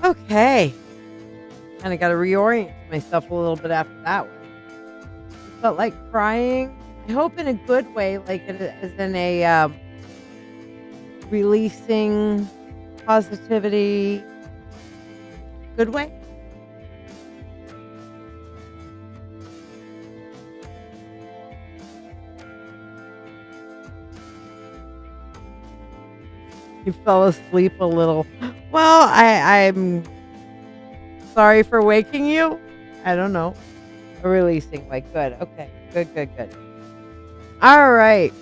Okay. Kind of got to reorient myself a little bit after that one. Felt like crying. I hope in a good way, like as in a releasing positivity, good way. You fell asleep a little. Well, I'm sorry for waking you. I don't know. Releasing, like, good. Okay, good. All right.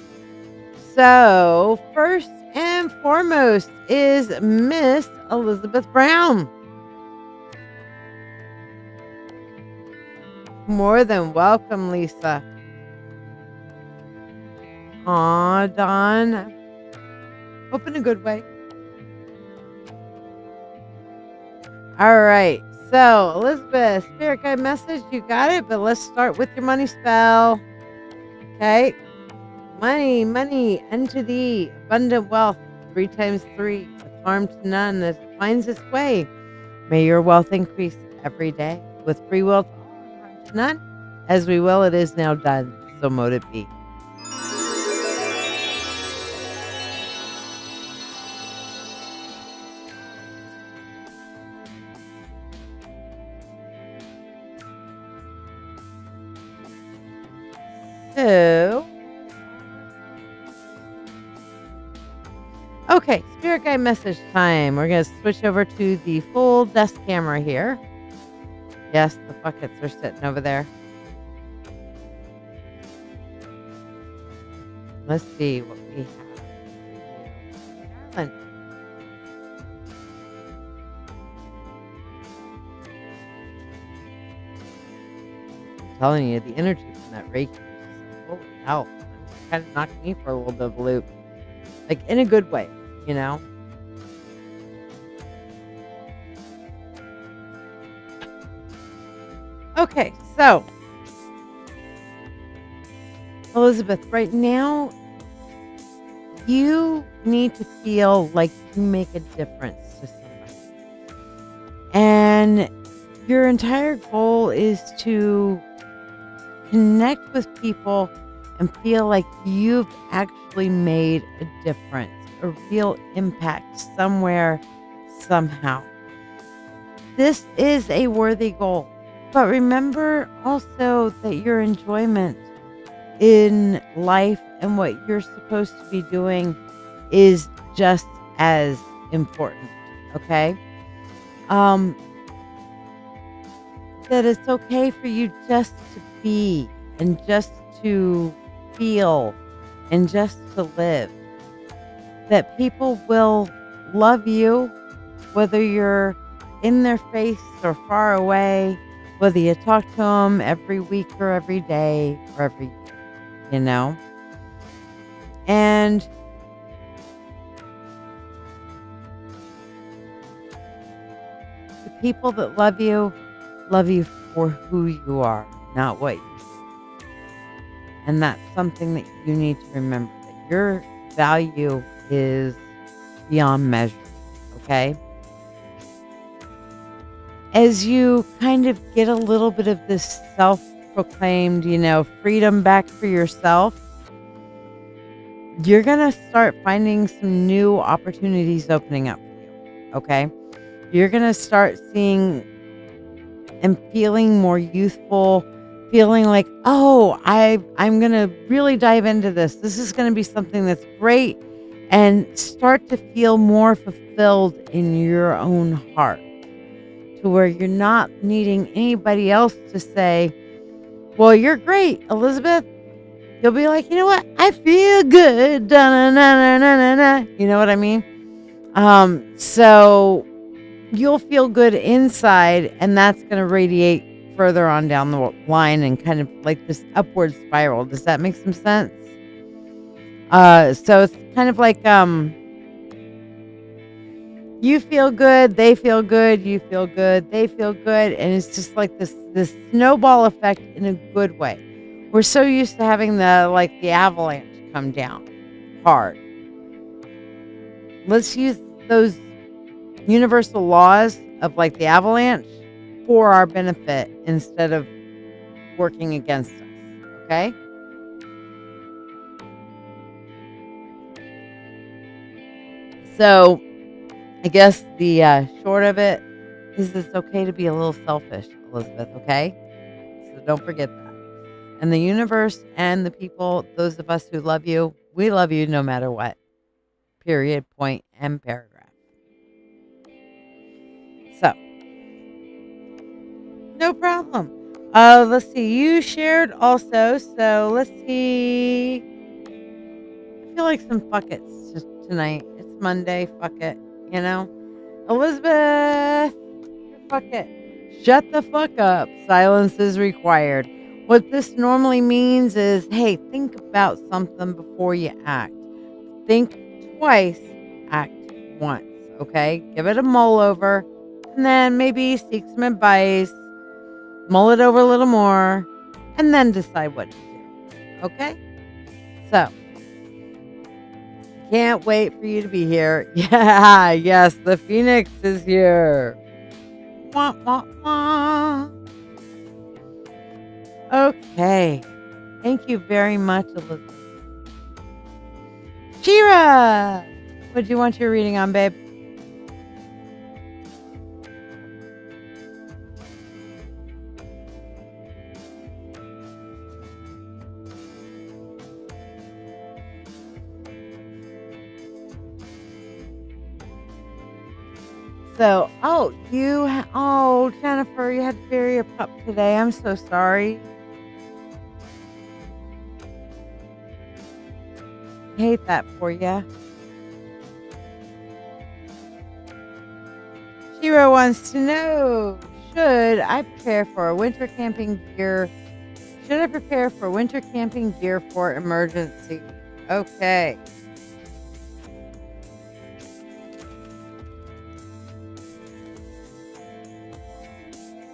So, first and foremost is Miss Elizabeth Brown. More than welcome, Lisa. Aw, Dawn. Hope in a good way. All right. So, Elizabeth, spirit guide message, you got it, but let's start with your money spell. Okay. Money, unto thee, abundant wealth, 3 times 3, with harm to none as it finds its way. May your wealth increase every day, with free will to all, harm to none. As we will, it is now done, so mote it be. So, okay, spirit guide message time. We're going to switch over to the full desk camera here. Yes, the buckets are sitting over there. Let's see what we have. Carolyn. I'm telling you, the energy from that Reiki. Holy hell. Kind of knocked me for a little bit of a loop. Like, in a good way, you know? Okay, so. Elizabeth, right now, you need to feel like you make a difference to somebody. And your entire goal is to connect with people and feel like you've actually made a difference, a real impact somewhere, somehow. This is a worthy goal. But remember also that your enjoyment in life and what you're supposed to be doing is just as important, okay? Um, that it's okay for you just to be and just to feel and just to live. That people will love you whether you're in their face or far away, whether you talk to them every week or every day or every year, you know? And the people that love you for who you are, not what you do. And that's something that you need to remember, that your value is beyond measure, okay? As you kind of get a little bit of this self-proclaimed, freedom back for yourself, you're going to start finding some new opportunities opening up for you, okay? You're going to start seeing and feeling more youthful, feeling like, oh, I'm going to really dive into this. This is going to be something that's great, and start to feel more fulfilled in your own heart, to where you're not needing anybody else to say, well, you're great, Elizabeth. You'll be like, you know what? I feel good. Da-na-na-na-na-na-na. You know what I mean? So you'll feel good inside, and that's going to radiate further on down the line and kind of like this upward spiral. Does that make some sense? So it's kind of like, you feel good, they feel good, you feel good, they feel good, and it's just like this snowball effect in a good way. We're so used to having the avalanche come down hard. Let's use those universal laws of the avalanche for our benefit instead of working against us. Okay? So I guess the short of it is it's okay to be a little selfish, Elizabeth, okay? So don't forget that. And the universe and the people, those of us who love you, we love you no matter what. Period, point, and paragraph. So, no problem. Let's see. You shared also, so let's see. I feel like some fuck it's just tonight. It's Monday. Fuck it. Elizabeth, fuck it. Shut the fuck up. Silence is required. What this normally means is, hey, think about something before you act. Think twice, act once, okay? Give it a mull over, and then maybe seek some advice, mull it over a little more, and then decide what to do, okay? So, can't wait for you to be here. Yeah, yes, the Phoenix is here. Wah, wah, wah. Okay. Thank you very much, Elizabeth. Shiya! What do you want your reading on, babe? So, Jennifer, you had to bury a pup today. I'm so sorry. I hate that for you. Shira wants to know, should I prepare for winter camping gear for emergency? Okay.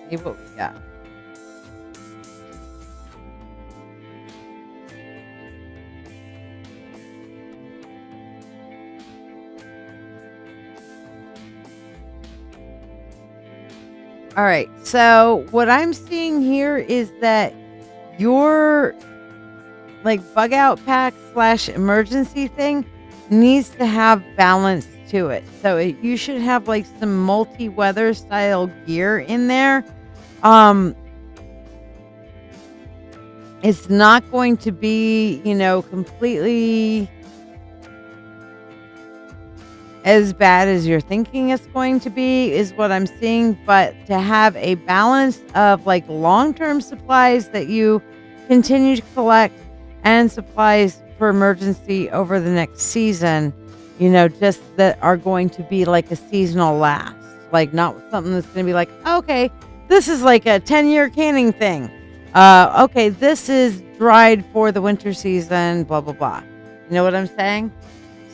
See what we got. All right. So what I'm seeing here is that your like bug out pack / emergency thing needs to have balance to it. So you should have like some multi-weather style gear in there. Um, it's not going to be, completely as bad as you're thinking it's going to be, is what I'm seeing. But to have a balance of like long-term supplies that you continue to collect and supplies for emergency over the next season, just that are going to be like a seasonal last, like not something that's going to be like, okay, this is like a 10-year canning thing. Okay, this is dried for the winter season, blah, blah, blah. You know what I'm saying?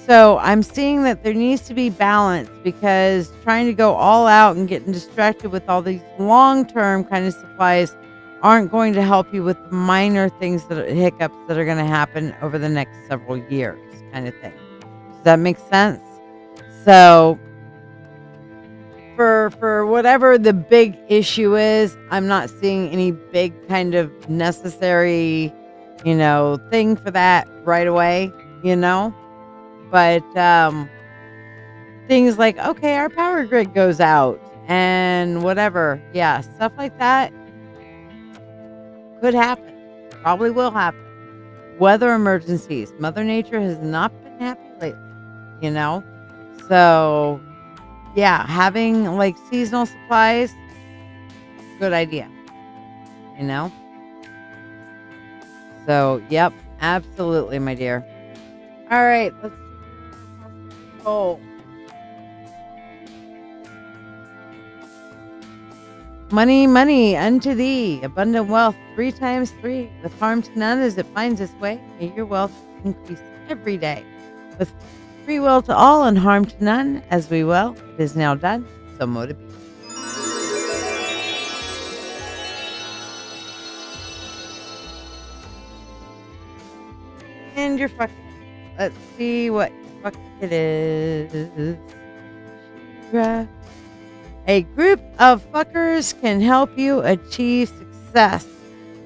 So I'm seeing that there needs to be balance, because trying to go all out and getting distracted with all these long-term kind of supplies aren't going to help you with the minor things hiccups that are going to happen over the next several years, kind of thing. Does that make sense? So for whatever the big issue is, I'm not seeing any big kind of necessary, thing for that right away, But things like, okay, our power grid goes out and whatever. Yeah, stuff like that could happen. Probably will happen. Weather emergencies. Mother Nature has not been happy lately, So, yeah, having like seasonal supplies, good idea, you know? So, yep, absolutely, my dear. All right, let's go. Money, money unto thee, abundant wealth 3 times 3, with harm to none as it finds its way. May your wealth increase every day, with free will to all and harm to none, as we will. It is now done, so mote it be. And you're fucking. Let's see what fuck it is. Shiya. A group of fuckers can help you achieve success.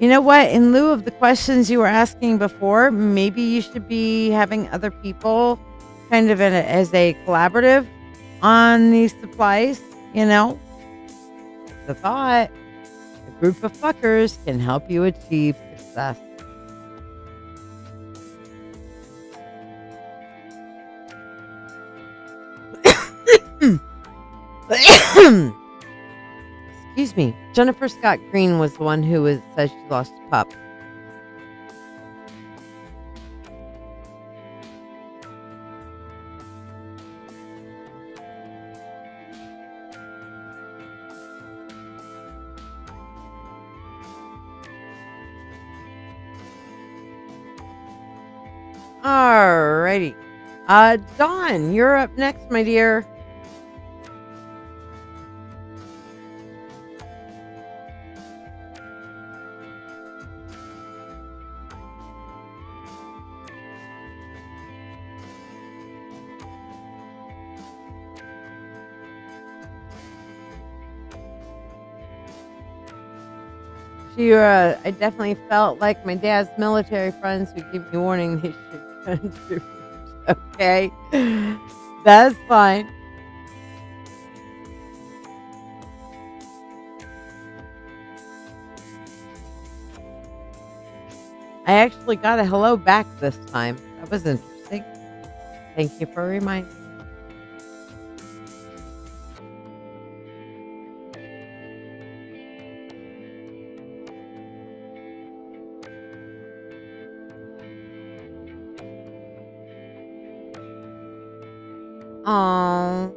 You know what? In lieu of the questions you were asking before, maybe you should be having other people kind of as a collaborative on these supplies, The thought. A group of fuckers can help you achieve success. Excuse me. Jennifer Scott Green was the one who says she lost a pup. Alrighty. Dawn, you're up next, my dear. I definitely felt like my dad's military friends who give me warning they should contribute. Okay, that's fine. I actually got a hello back this time. That was interesting. Thank you for reminding me. Oh,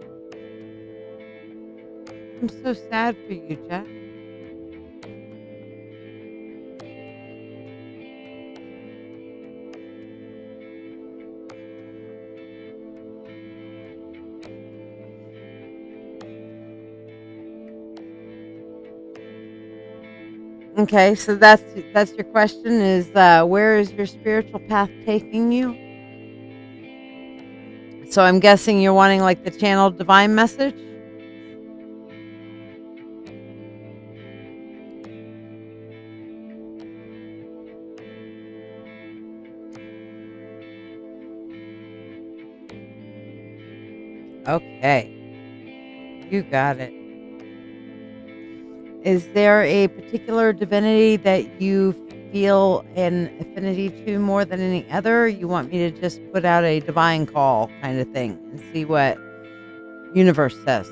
I'm so sad for you, Jeff. Okay, so that's your question is where is your spiritual path taking you? So I'm guessing you're wanting like the channeled divine message? Okay. You got it. Is there a particular divinity that you feel an affinity to more than any other? You want me to just put out a divine call kind of thing and see what universe says?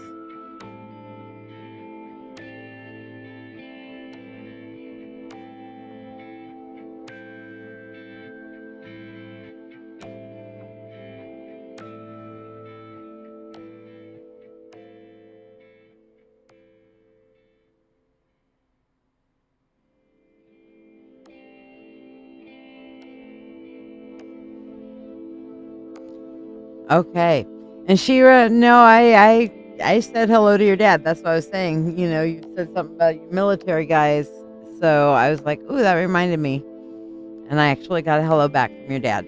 Okay. And Shira, no, I said hello to your dad. That's what I was saying. You said something about your military guys. So I was like, ooh, that reminded me. And I actually got a hello back from your dad.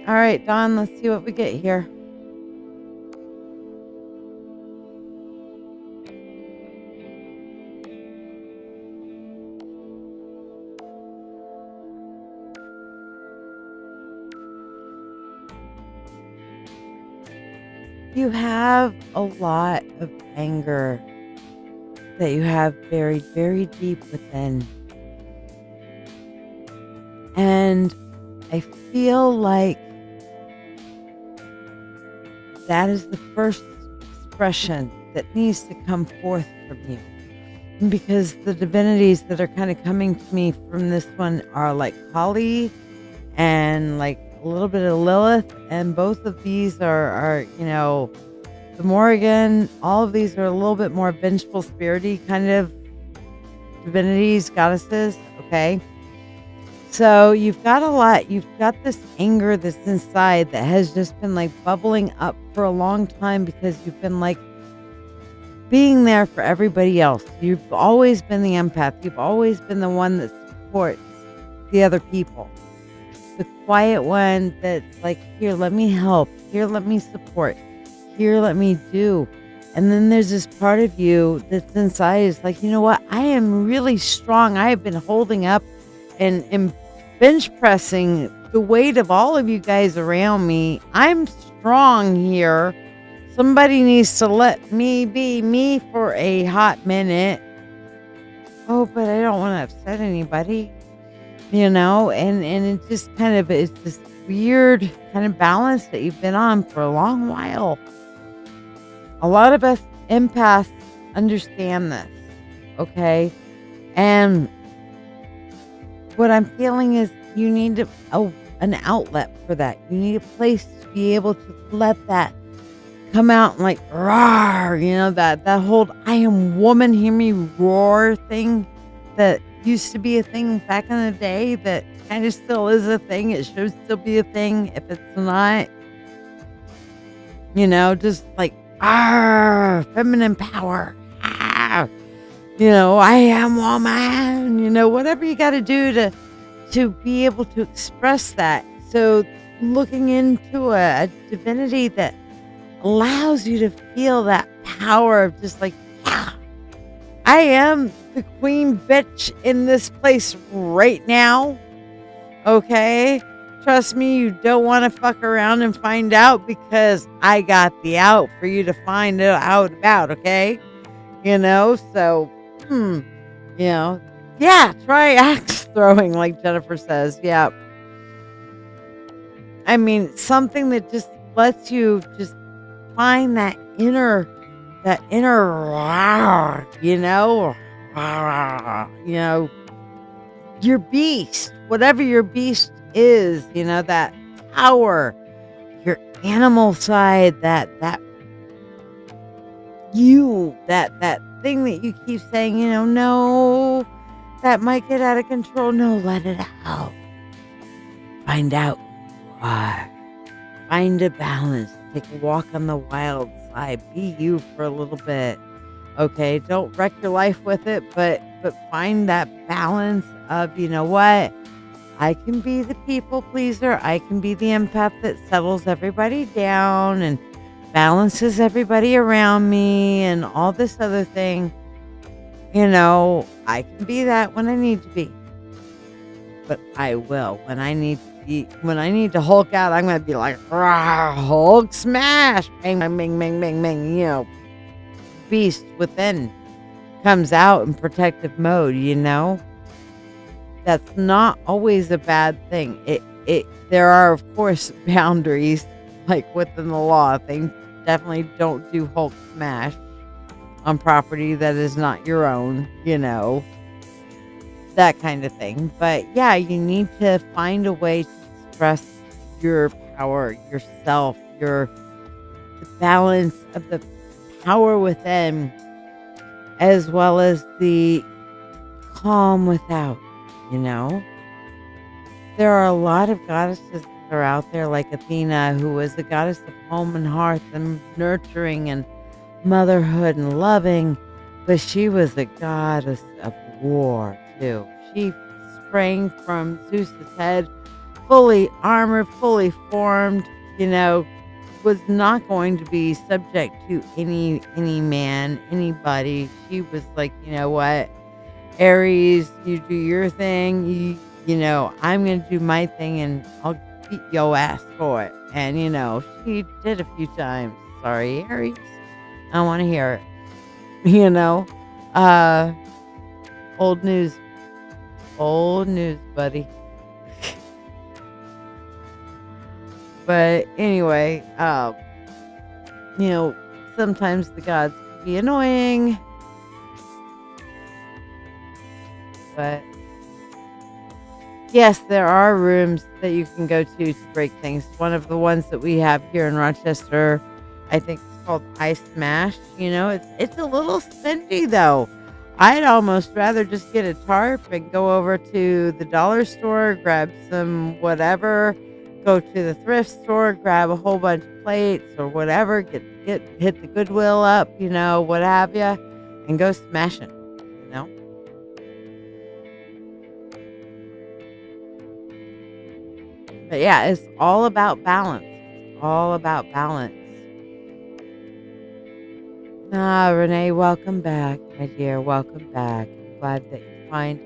All right, Don, let's see what we get here. You have a lot of anger that you have buried very deep within. And I feel like that is the first expression that needs to come forth from you. Because the divinities that are kind of coming to me from this one are like Kali and like a little bit of Lilith. And both of these are the Morrigan, all of these are a little bit more vengeful, spirity kind of divinities, goddesses. Okay. So you've got this anger that's inside that has just been like bubbling up for a long time because you've been like being there for everybody else. You've always been the empath. You've always been the one that supports the other people. The quiet one that's like, here, let me help. Here, let me support. Here, let me do. And then there's this part of you that's inside is like, you know what? I am really strong. I have been holding up and bench pressing the weight of all of you guys around me. I'm strong here. Somebody needs to let me be me for a hot minute. Oh, but I don't want to upset anybody, and it just kind of is this weird kind of balance that you've been on for a long while. A lot of us empaths understand this, okay? And what I'm feeling is you need an outlet for that. You need a place to be able to let that come out and like roar, that whole I am woman, hear me roar thing that used to be a thing back in the day that kind of still is a thing. It should still be a thing if it's not, just like feminine power. I am woman, whatever you got to do to be able to express that. So looking into a divinity that allows you to feel that power of just like, yeah, I am the queen bitch in this place right now. Okay. Trust me, you don't want to fuck around and find out because I got the out for you to find out about. Okay. So, yeah, try axe throwing like Jennifer says. Yeah. I mean, something that just lets you just find that inner your beast, whatever your beast is, that power, your animal side, that thing that you keep saying, no, that might get out of control. No, let it out. Find out why. Find a balance. Take a walk on the wild side. Be you for a little bit. Okay, don't wreck your life with it, but find that balance of, you know what? I can be the people pleaser. I can be the empath that settles everybody down and balances everybody around me and all this other thing. I can be that when I need to be. But I will when I need to when I need to Hulk out, I'm gonna be like, "Rah, Hulk smash, bang, bang, bang, bang, bang, bang." Beast within comes out in protective mode. That's not always a bad thing. There are, of course, boundaries, like within the law. Things definitely don't do Hulk smash on property that is not your own, that kind of thing. But yeah, you need to find a way to express your power, yourself, the balance of the power within, as well as the calm without, you know? There are a lot of goddesses that are out there, like Athena, who was the goddess of home and hearth and nurturing and motherhood and loving, but she was a goddess of war, too. She sprang from Zeus's head, fully armored, fully formed, was not going to be subject to any man, anybody. She was like, you know what, Aries, you do your thing. I'm gonna do my thing, and I'll beat your ass for it. And she did a few times. Sorry, Aries, I don't want to hear it. Old news, buddy. But anyway, sometimes the gods can be annoying, but yes, there are rooms that you can go to break things. One of the ones that we have here in Rochester, I think it's called I Smash. It's a little spendy though. I'd almost rather just get a tarp and go over to the dollar store, grab some whatever, go to the thrift store, grab a whole bunch of plates or whatever, hit the Goodwill up, what have you, and go smashing, But yeah, it's all about balance. It's all about balance. Renee, welcome back, my dear. Welcome back. I'm glad that you find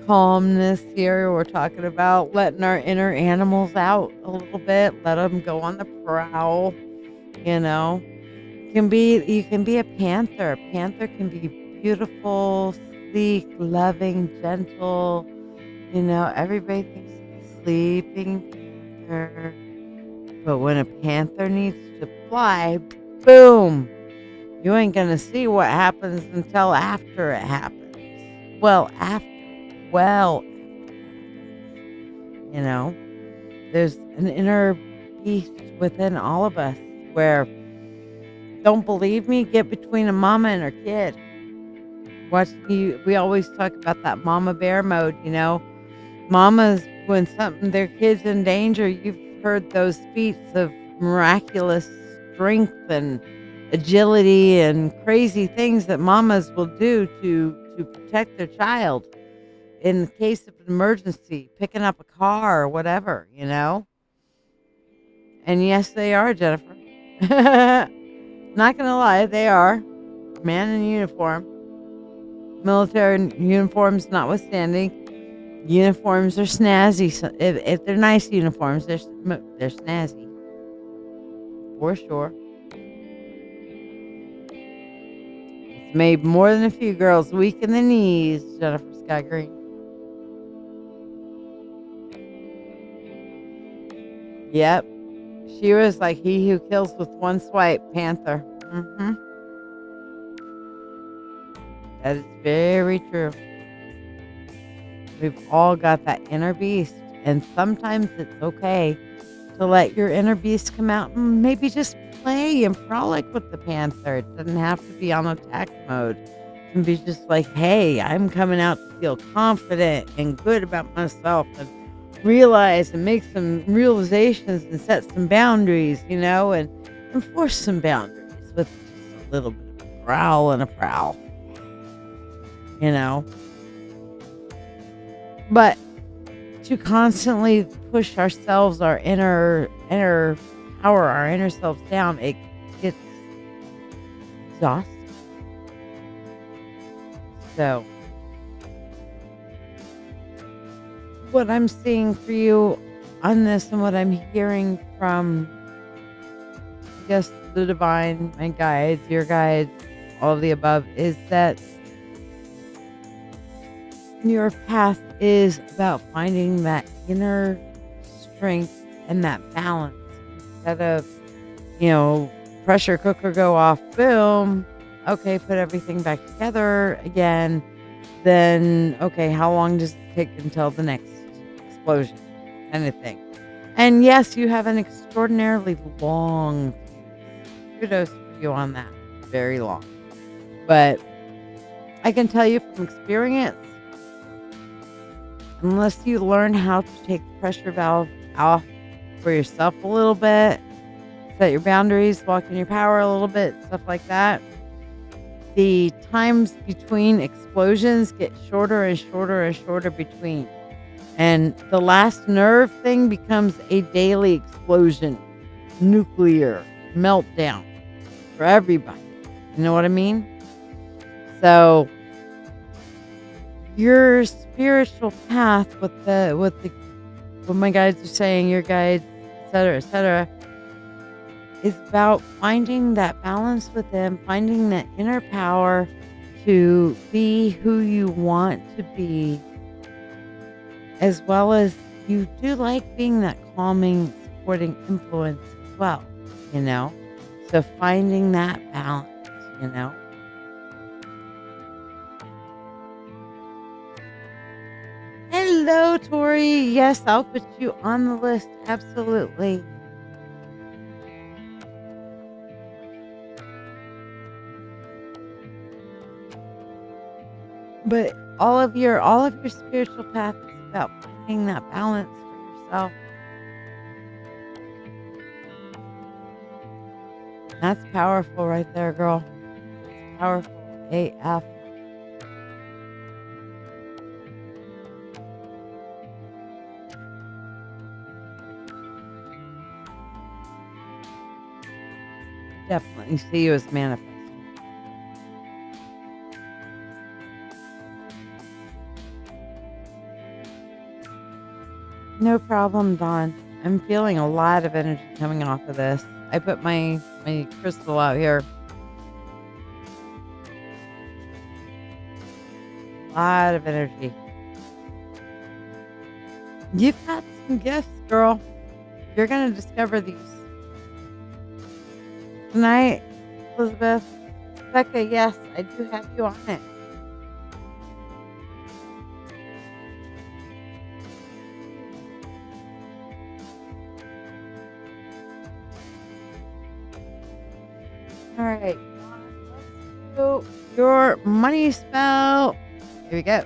calmness here. We're talking about letting our inner animals out a little bit. Let them go on the prowl. You can be a panther. A panther can be beautiful, sleek, loving, gentle. Everybody thinks of a sleeping panther. But when a panther needs to fly, boom, you ain't going to see what happens until after it happens. There's an inner beast within all of us where, don't believe me, get between a mama and her kid. We always talk about that mama bear mode, Mamas, when their kid's in danger, you've heard those feats of miraculous strength and agility and crazy things that mamas will do to protect their child in the case of an emergency, picking up a car or whatever, And yes, they are, Jennifer. Not gonna lie, they are. Man in uniform. Military uniforms notwithstanding. Uniforms are snazzy. So if they're nice uniforms, they're snazzy. For sure. It's made more than a few girls weak in the knees, Jennifer Scott Green. Yep. She was like he who kills with one swipe, Panther. That is very true. We've all got that inner beast, and sometimes it's okay to let your inner beast come out and maybe just play and frolic with the panther. It doesn't have to be on attack mode. It can be just like, hey, I'm coming out to feel confident and good about myself and realize and make some realizations and set some boundaries, and enforce some boundaries with just a little bit of a growl and a prowl, But to constantly push ourselves, our inner power, our inner selves down, it gets exhausting. So, what I'm seeing for you, on this and what I'm hearing from, I guess, the divine, my guides, your guides, all of the above, is that your path is about finding that inner strength and that balance instead of, pressure cooker go off, boom. Okay, put everything back together again. Then, okay, how long does it take until the next explosion kind of thing? And yes, you have an extraordinarily long fuse. Kudos for you on that. Very long. But I can tell you from experience, unless you learn how to take the pressure valve off for yourself a little bit, set your boundaries, walk in your power a little bit, stuff like that, the times between explosions get shorter and shorter and shorter between. And the last nerve thing becomes a daily explosion, nuclear meltdown for everybody. You know what I mean? So your spiritual path, what my guides are saying, your guides, et cetera, is about finding that balance within, finding that inner power to be who you want to be, as well as you do like being that calming, supporting influence as well, So finding that balance. Hello, Tori. Yes, I'll put you on the list. Absolutely. But all of your spiritual path is about finding that balance for yourself. That's powerful right there, girl. It's powerful AF. Definitely see you as manifesting. No problem, Dawn. I'm feeling a lot of energy coming off of this. I put my crystal out here. A lot of energy. You've got some gifts, girl. You're going to discover these. Tonight, Elizabeth, Becca, yes, I do have you on it. All right, let's do your money spell. Here we go.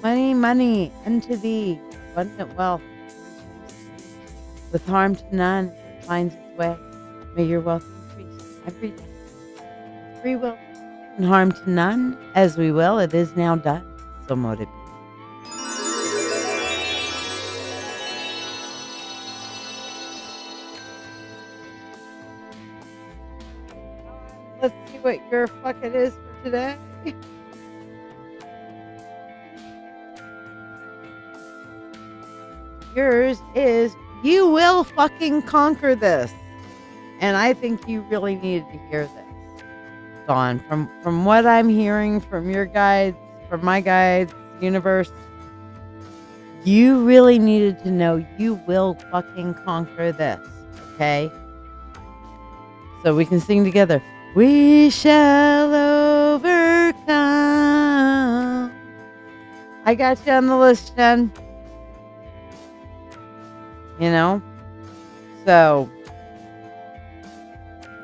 Money, money, unto thee, abundant wealth, with harm to none, finds its way. May your wealth increase every day. Free will and harm to none, as we will, it is now done. So mote it be. Let's see what your fuck it is for today. Yours is, you will fucking conquer this. And I think you really needed to hear this, Dawn. From what I'm hearing from your guides, from my guides, universe, you really needed to know you will fucking conquer this. Okay? So we can sing together. We shall overcome. I got you on the list, Jen. So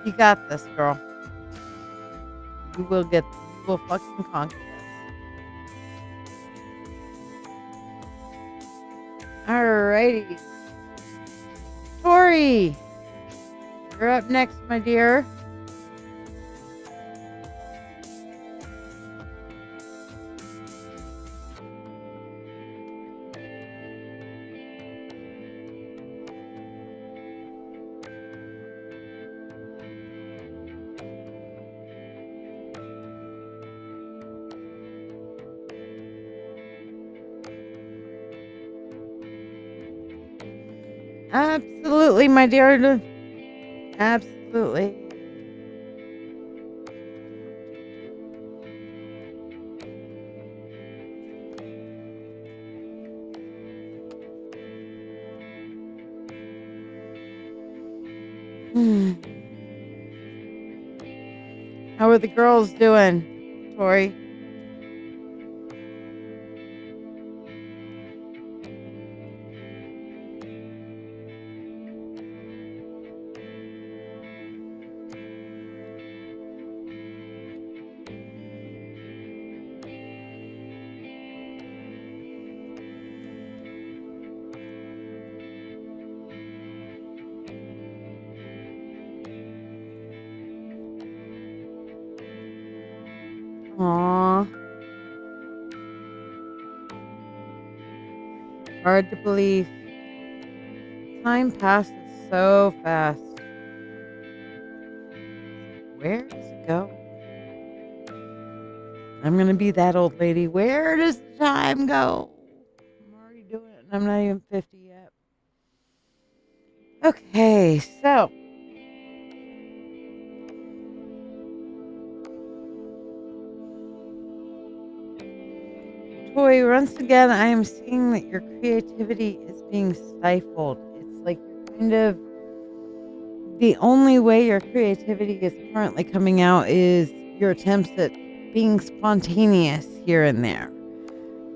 you got this, girl. You will fucking conquer this. Alrighty. Tori, you're up next, my dear. Absolutely, my dear. Absolutely. Hmm. How are the girls doing, Tori? Aw, hard to believe. Time passes so fast. Where does it go? I'm gonna be that old lady. Where does time go? I'm already doing it, and I'm not even 50 yet. Okay, so Tori, once again, I am seeing that your creativity is being stifled. It's like you're kind of the only way your creativity is currently coming out is your attempts at being spontaneous here and there.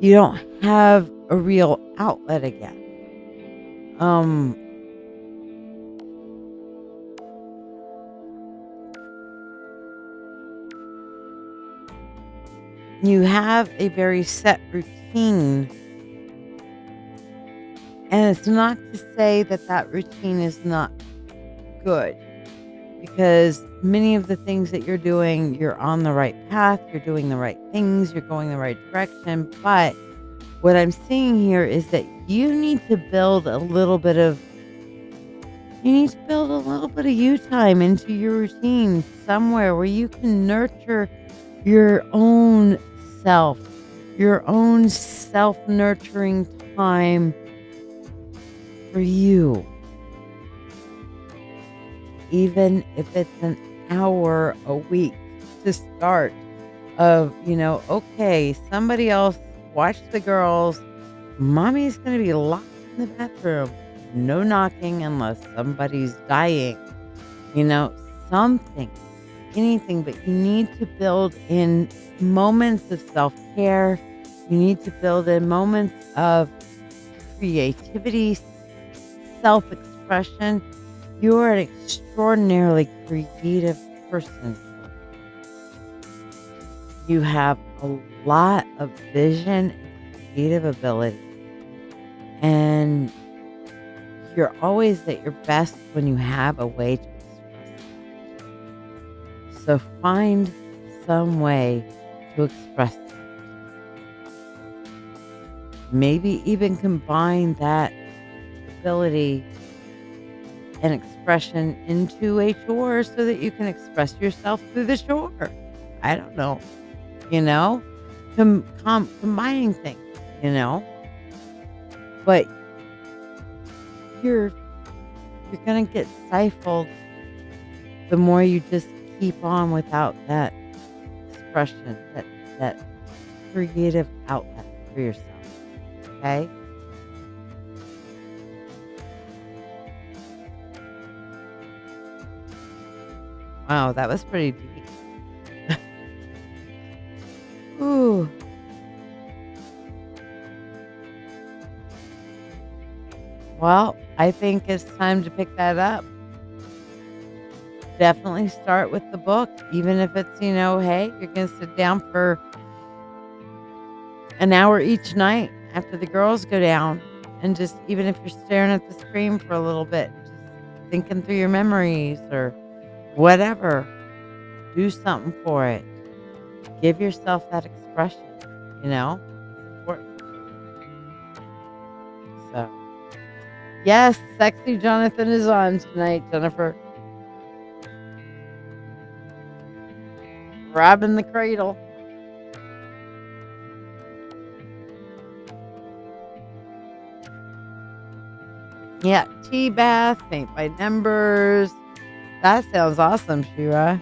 You don't have a real outlet again. Um, you have a very set routine, and it's not to say that that routine is not good, because many of the things that you're doing, you're on the right path, you're doing the right things, you're going the right direction. But what I'm seeing here is that you need to build a little bit of you time into your routine somewhere where you can nurture your own self, your own self nurturing time for you. Even if it's an hour a week to start, of, okay, somebody else watch the girls. Mommy's going to be locked in the bathroom. No knocking unless somebody's dying. Something, anything, but you need to build in moments of self-care. You need to build in moments of creativity, self-expression. You're an extraordinarily creative person. You have a lot of vision and creative ability. And you're always at your best when you have a way to express that. So find some way to express that. Maybe even combine that ability and expression into a chore so that you can express yourself through the chore. I don't know, combining things, but you're gonna get stifled the more you just keep on without that expression, that creative outlet for yourself. Okay. Wow, that was pretty deep. Ooh. Well, I think it's time to pick that up. Definitely start with the book, even if it's, hey, you're going to sit down for an hour each night after the girls go down. And just, even if you're staring at the screen for a little bit, just thinking through your memories or whatever, do something for it. Give yourself that expression, It's important. So, yes, Sexy Jonathan is on tonight, Jennifer. Robbing the cradle. Yeah, tea bath, paint by numbers. That sounds awesome, Shira.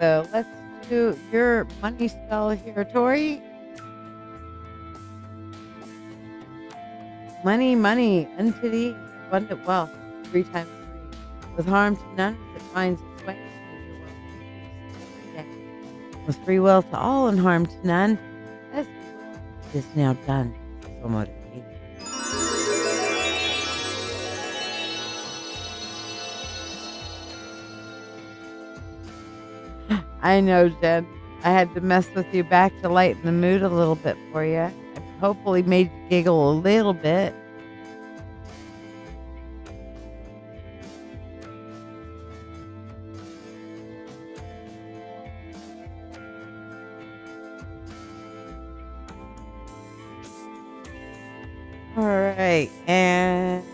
So let's do your money spell here, Tori. Money, money, unto thee, abundant wealth, 3 times 3. With harm to none, as it finds its way into your wealth every day. With free will to all and harm to none, as it is now done. So motivated. I know, Jen. I had to mess with you back to lighten the mood a little bit for you. I hopefully made you giggle a little bit. All right, and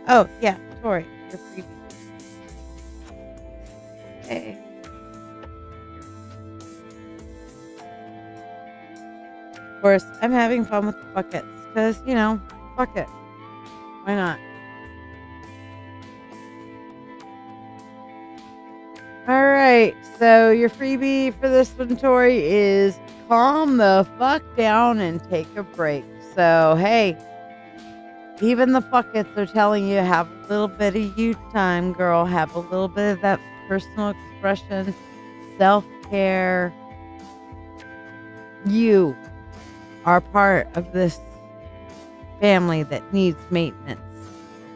oh yeah, Tori, your freebie. Okay. Of course, I'm having fun with the buckets because fuck it. Why not? All right, so your freebie for this one, Tori, is calm the fuck down and take a break. So hey, even the fuckets are telling you have a little bit of you time, girl. Have a little bit of that personal expression, self-care. You are part of this family that needs maintenance,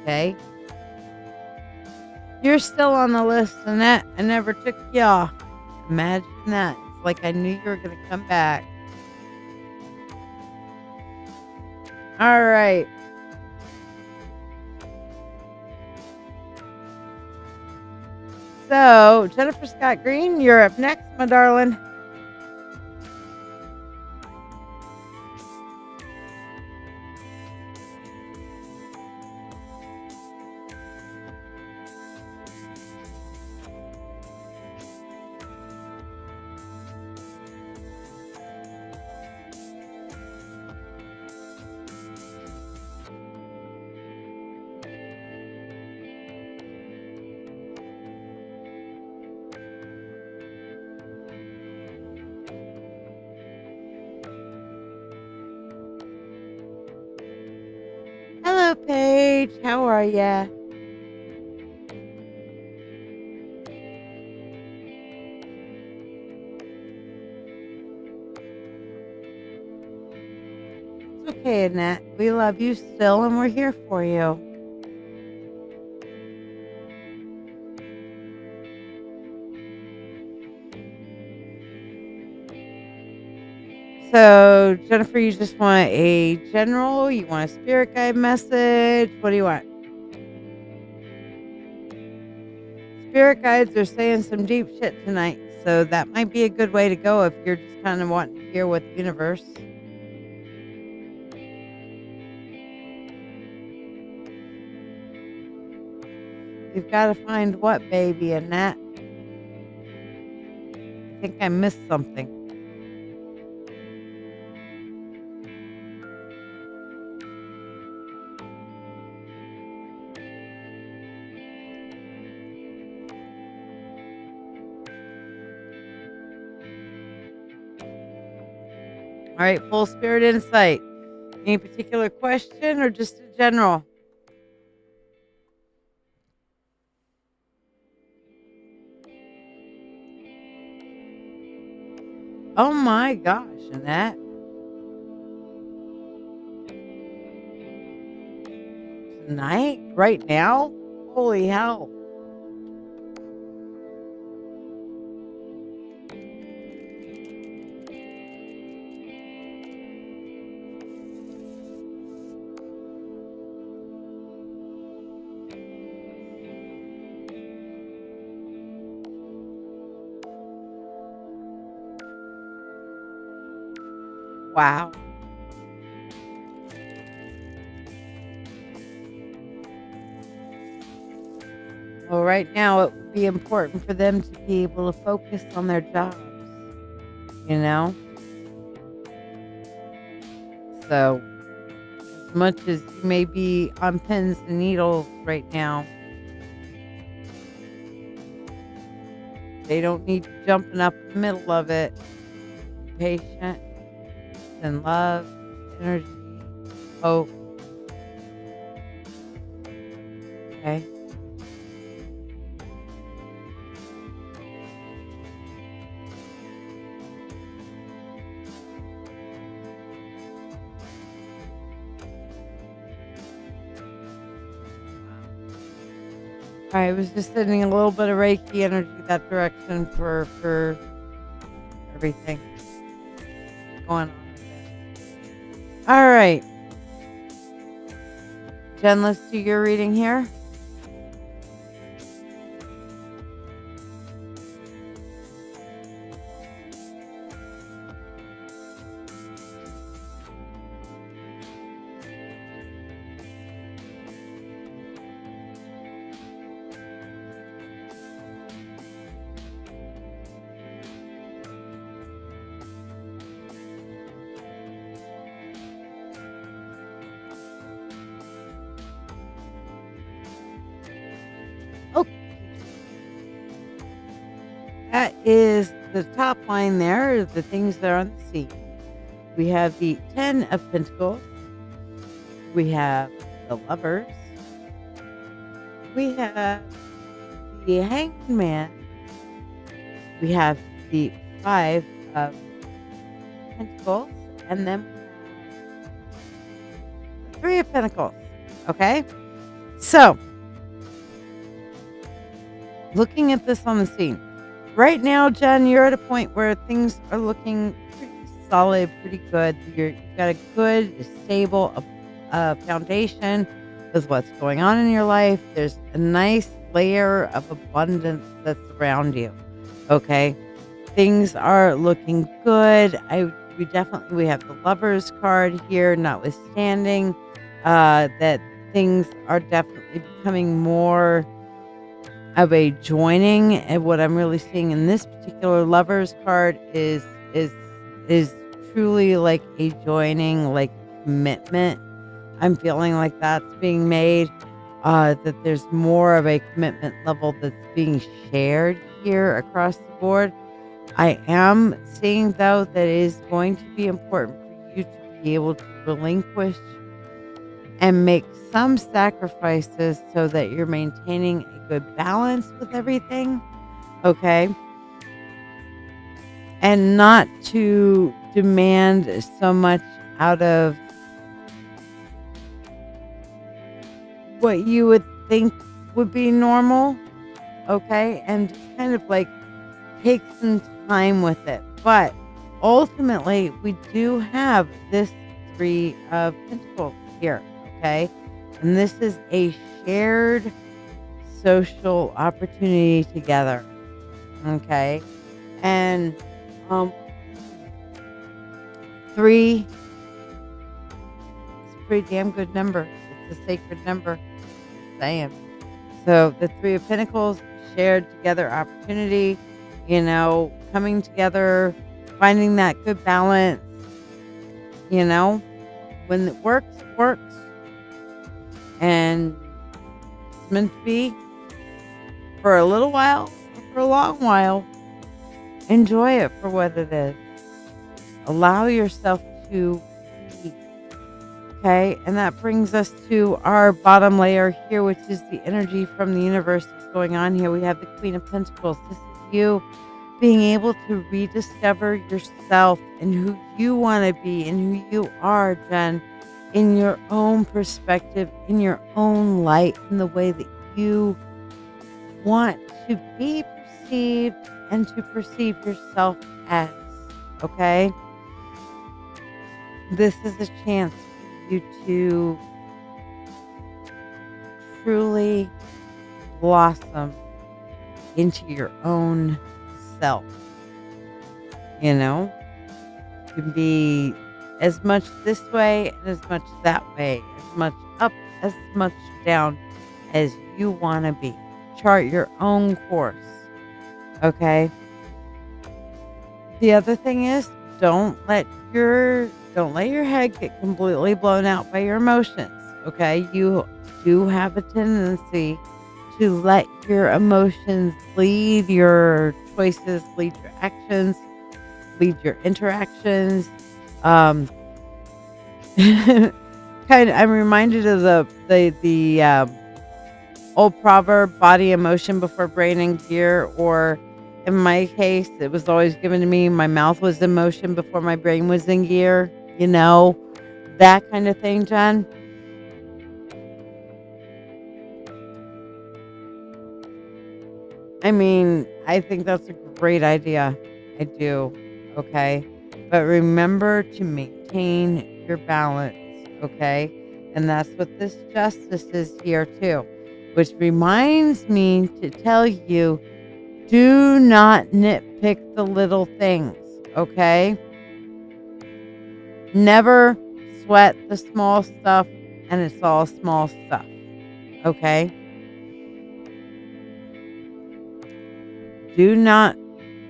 okay? You're still on the list, Annette. I never took you off. Imagine that. It's like I knew you were going to come back. All right. So, Jennifer Scott Green, you're up next, my darling. Hello, Paige. How are ya? It's okay, Annette. We love you still, and we're here for you. So, Jennifer, you just want a general? You want a spirit guide message? What do you want? Spirit guides are saying some deep shit tonight, so that might be a good way to go if you're just kind of wanting to hear what the universe. You've got to find what, baby, and that. I think I missed something. All right, full spirit insight. Any particular question or just a general? Oh my gosh, Annette. Tonight? Right now? Holy hell. Wow. Well, right now it would be important for them to be able to focus on their jobs, you know? So, as much as you may be on pins and needles right now, they don't need you jumping up in the middle of it. Be patient and love, energy, hope. Okay. I was just sending a little bit of Reiki energy that direction for everything going on with it. All right. Jen, let's do your reading here. That is the top line there, the things that are on the scene. We have the 10 of Pentacles. We have the Lovers. We have the Hanged Man. We have the 5 of Pentacles. And then we have the 3 of Pentacles. Okay? So, looking at this on the scene. Right now, Jen, you're at a point where things are looking pretty solid, pretty good. You've got a good, stable foundation with what's going on in your life. There's a nice layer of abundance that's around you. Okay, things are looking good. We have the Lovers card here, notwithstanding that things are definitely becoming more of a joining, and what I'm really seeing in this particular Lovers card is truly like a joining, like commitment. I'm feeling like that's being made, that there's more of a commitment level that's being shared here across the board. I am seeing, though, that it is going to be important for you to be able to relinquish and make some sacrifices so that you're maintaining a good balance with everything, okay? And not to demand so much out of what you would think would be normal, okay? And just kind of like take some time with it. But ultimately, we do have this 3 of Pentacles here. Okay, and this is a shared social opportunity together. Okay, and 3 is a pretty damn good number. It's a sacred number. Just saying. So the 3 of Pentacles, shared together opportunity. Coming together, finding that good balance. When it works, works. And it's meant to be for a little while, or for a long while. Enjoy it for what it is. Allow yourself to be. Okay, and that brings us to our bottom layer here, which is the energy from the universe that's going on here. We have the Queen of Pentacles. This is you being able to rediscover yourself and who you want to be and who you are, Jen. In your own perspective, in your own light, in the way that you want to be perceived and to perceive yourself as, okay? This is a chance for you to truly blossom into your own self. You can be as much this way and as much that way, as much up, as much down as you want to be. Chart your own course. Okay? The other thing is, don't let your Don't let your head get completely blown out by your emotions. Okay. You do have a tendency to let your emotions lead your choices, lead your actions, lead your interactions. Um, I'm reminded of the old proverb, body in motion before brain in gear, or in my case, it was always given to me, my mouth was in motion before my brain was in gear, you know, that kind of thing, Jen. I mean, I think that's a great idea. I do. Okay. But remember to maintain your balance. Okay. And that's what this justice is here too, which reminds me to tell you, do not nitpick the little things. Okay. Never sweat the small stuff, and it's all small stuff. Okay. Do not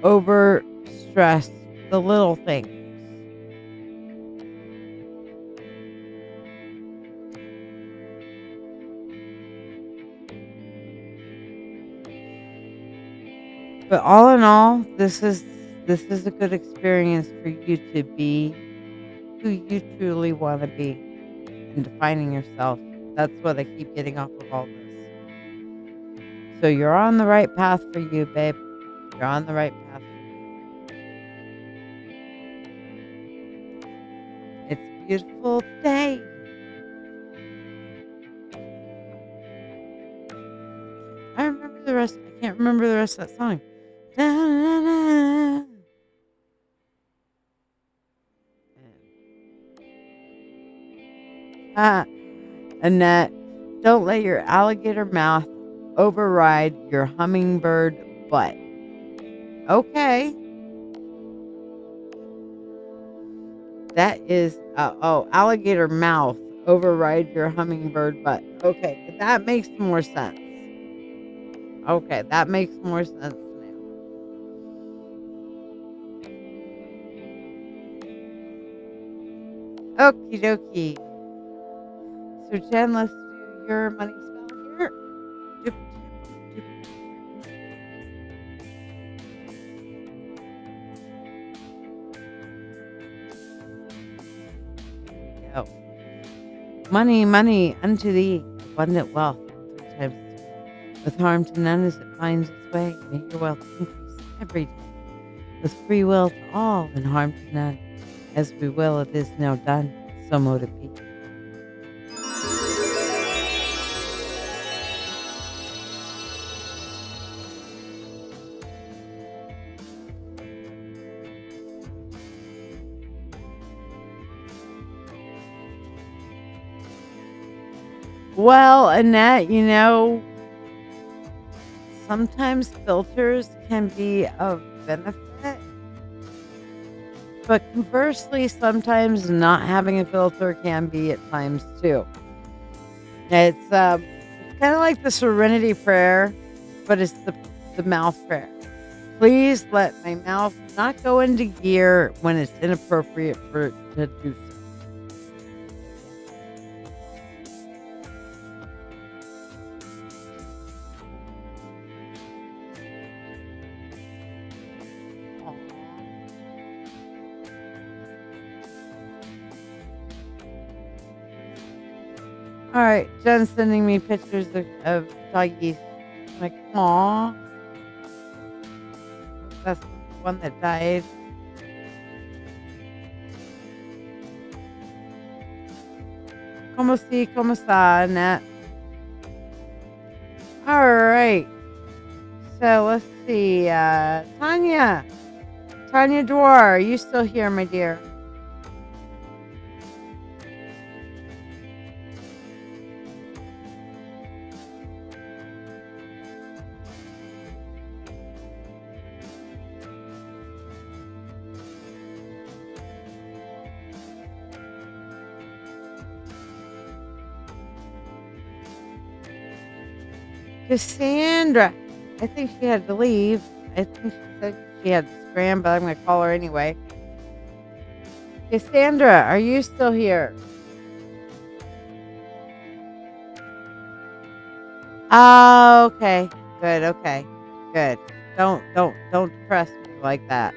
over stress the little things. But all in all, this is a good experience for you to be who you truly want to be and defining yourself. That's what I keep getting off of all this. So you're on the right path for you, babe. You're on the right path. It's a beautiful day. I remember the rest. I can't remember the rest of that song. Da-da-da-da. Ah, Annette, don't let your alligator mouth override your hummingbird butt. Okay. That is, alligator mouth override your hummingbird butt. Okay, that makes more sense. Okay, that makes more sense now. Okie dokie. So, Jen, let's do your money spell here. Doop, doop, doop. Go. Money, money unto thee, abundant wealth. 3 times 2. With harm to none as it finds its way. May your wealth increase every day. With free will to all and harm to none. As we will, it is now done. So mote it be. Well, Annette, sometimes filters can be of benefit, but conversely, sometimes not having a filter can be at times too. It's kind of like the serenity prayer, but it's the mouth prayer. Please let my mouth not go into gear when it's inappropriate for it to do so. All right, Jen's sending me pictures of doggies. I'm like, aw. That's the one that died. Como si, como está, Annette? All right. So let's see. Tanya. Tanya Dwar, are you still here, my dear? Cassandra. I think she had to leave. I think she said she had to scram, but I'm going to call her anyway. Cassandra, are you still here? Oh, okay. Good, okay. Good. Don't depress me like that.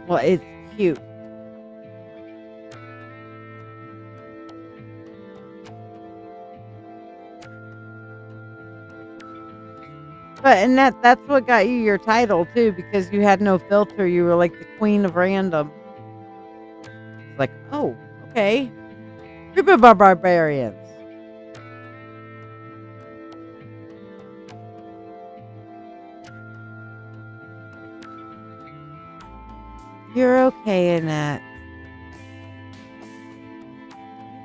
Well, it's cute. But and that's what got you your title too, because you had no filter. You were like the queen of random. It's like, oh, okay. Group of barbarians. You're okay, Annette.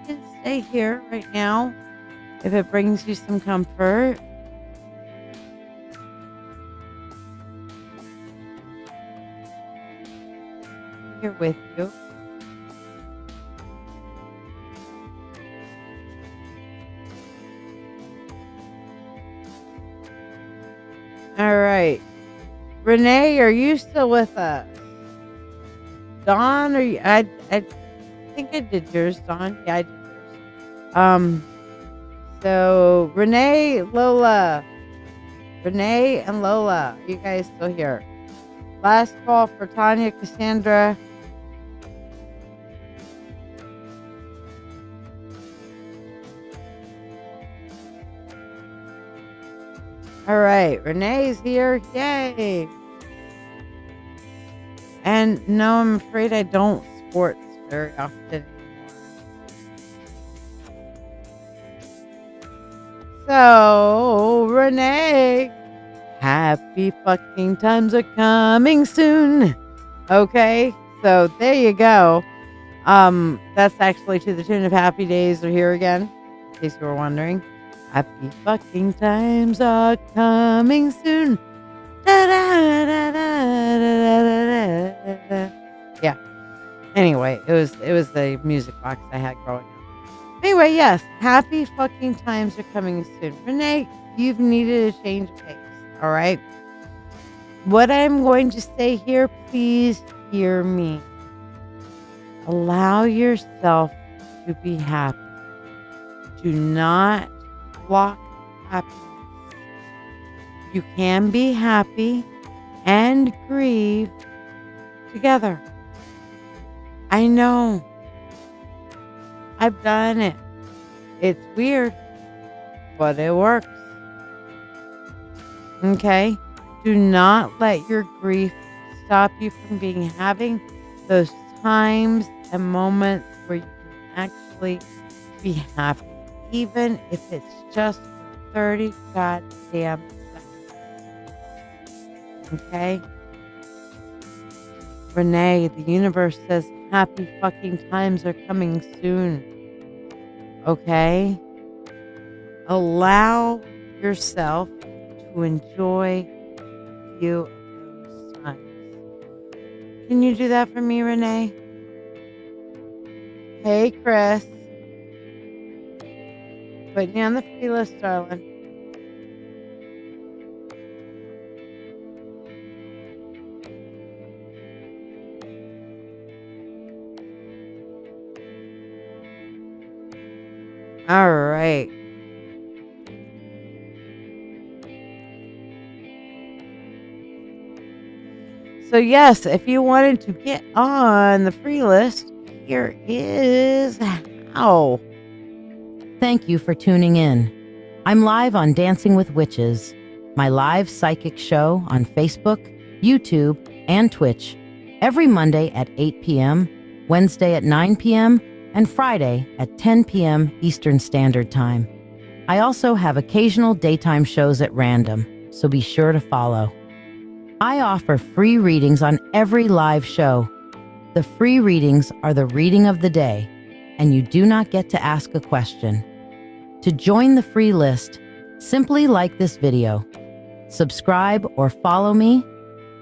You can stay here right now if it brings you some comfort. I'm here with you. All right. Renee, are you still with us? Dawn, are you? I think I did yours, Dawn. Yeah, I did yours. So Renee, Lola, Renee and Lola, are you guys still here? Last call for Tanya, Cassandra. All right, Renee's here. Yay! And no, I'm afraid I don't sports very often anymore. So, Renee, happy fucking times are coming soon. Okay, so there you go. That's actually to the tune of Happy Days Are Here Again, in case you were wondering. Happy fucking times are coming soon. Yeah. Anyway, it was the music box I had growing up. Anyway, yes, happy fucking times are coming soon. Renee, you've needed a change of pace. All right. What I'm going to say here, please hear me. Allow yourself to be happy. Do not block happiness. You can be happy and grieve together. I know. I've done it. It's weird, but it works. Okay? Do not let your grief stop you from having those times and moments where you can actually be happy, even if it's just for 30 goddamn seconds. Okay? Renee, the universe says happy fucking times are coming soon. Okay? Allow yourself to enjoy a few of those times. Can you do that for me, Renee? Hey, Chris. Putting you on the free list, darling. All right. So yes, if you wanted to get on the free list, here is how. Thank you for tuning in. I'm live on Dancing with Witches, my live psychic show on Facebook, YouTube, and Twitch, every Monday at 8 p.m., Wednesday at 9 p.m., and Friday at 10 p.m. Eastern Standard Time. I also have occasional daytime shows at random, so be sure to follow. I offer free readings on every live show. The free readings are the reading of the day, and you do not get to ask a question. To join the free list, simply like this video, subscribe or follow me,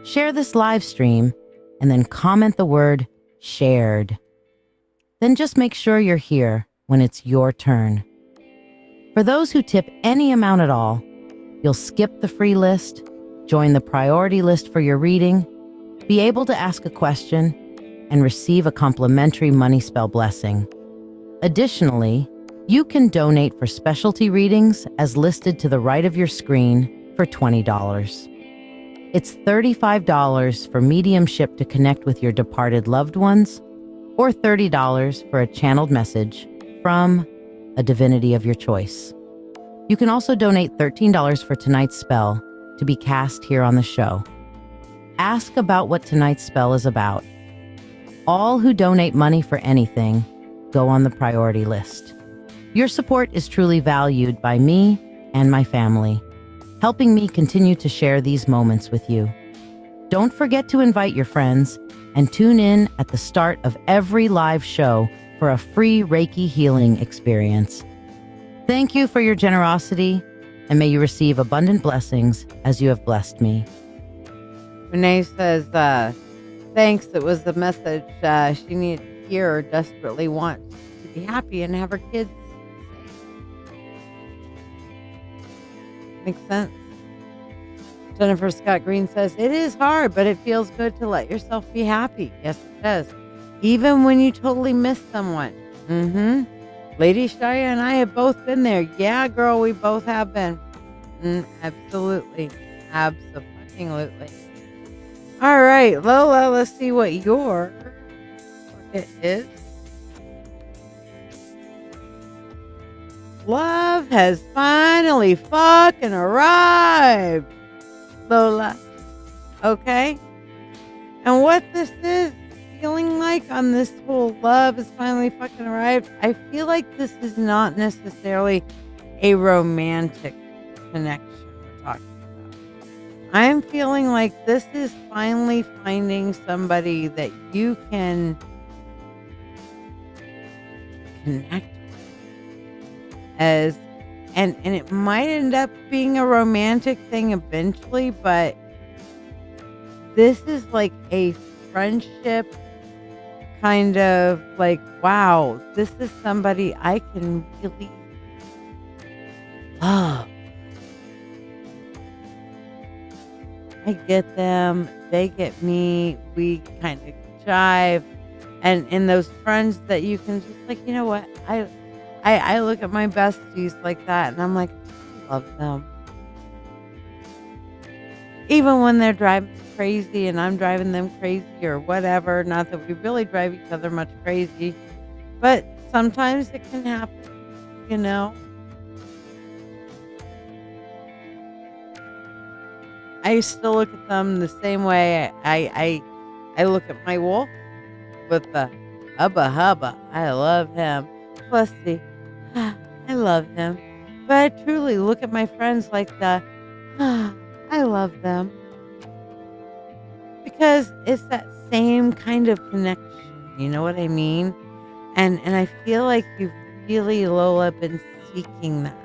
share this live stream, and then comment the word shared. Then just make sure you're here when it's your turn. For those who tip any amount at all, you'll skip the free list, join the priority list for your reading, be able to ask a question, and receive a complimentary money spell blessing. Additionally, you can donate for specialty readings as listed to the right of your screen for $20. It's $35 for mediumship to connect with your departed loved ones, or $30 for a channeled message from a divinity of your choice. You can also donate $13 for tonight's spell to be cast here on the show. Ask about what tonight's spell is about. All who donate money for anything go on the priority list. Your support is truly valued by me and my family, helping me continue to share these moments with you. Don't forget to invite your friends and tune in at the start of every live show for a free Reiki healing experience. Thank you for your generosity, and may you receive abundant blessings as you have blessed me. Renee says, thanks. It was the message she needed to hear or desperately wants to be happy and have her kids safe. Makes sense. Jennifer Scott Green says, it is hard, but it feels good to let yourself be happy. Yes, it does. Even when you totally miss someone. Lady Shiya and I have both been there. Yeah, girl, we both have been. Absolutely. Absolutely. All right, Lola, let's see what your it is. Love has finally fucking arrived, Lola. Okay? And what this is feeling like on this whole love has finally fucking arrived, I feel like this is not necessarily a romantic connection we're talking about. I'm feeling like this is finally finding somebody that you can connect with and it might end up being a romantic thing eventually, but this is like a friendship kind of like, wow, this is somebody I can really love. I get them, they get me, we kind of jive, and in those friends that you can just like, you know what, I look at my besties like that and I'm like, I love them. Even when they're driving crazy and I'm driving them crazy or whatever, not that we really drive each other much crazy, but sometimes it can happen, you know? I still look at them the same way I look at my wolf with the hubba hubba. I love him. Pussy. I love him. But I truly look at my friends like the I love them. Because it's that same kind of connection. You know what I mean? And I feel like you've really, Lola, been seeking that.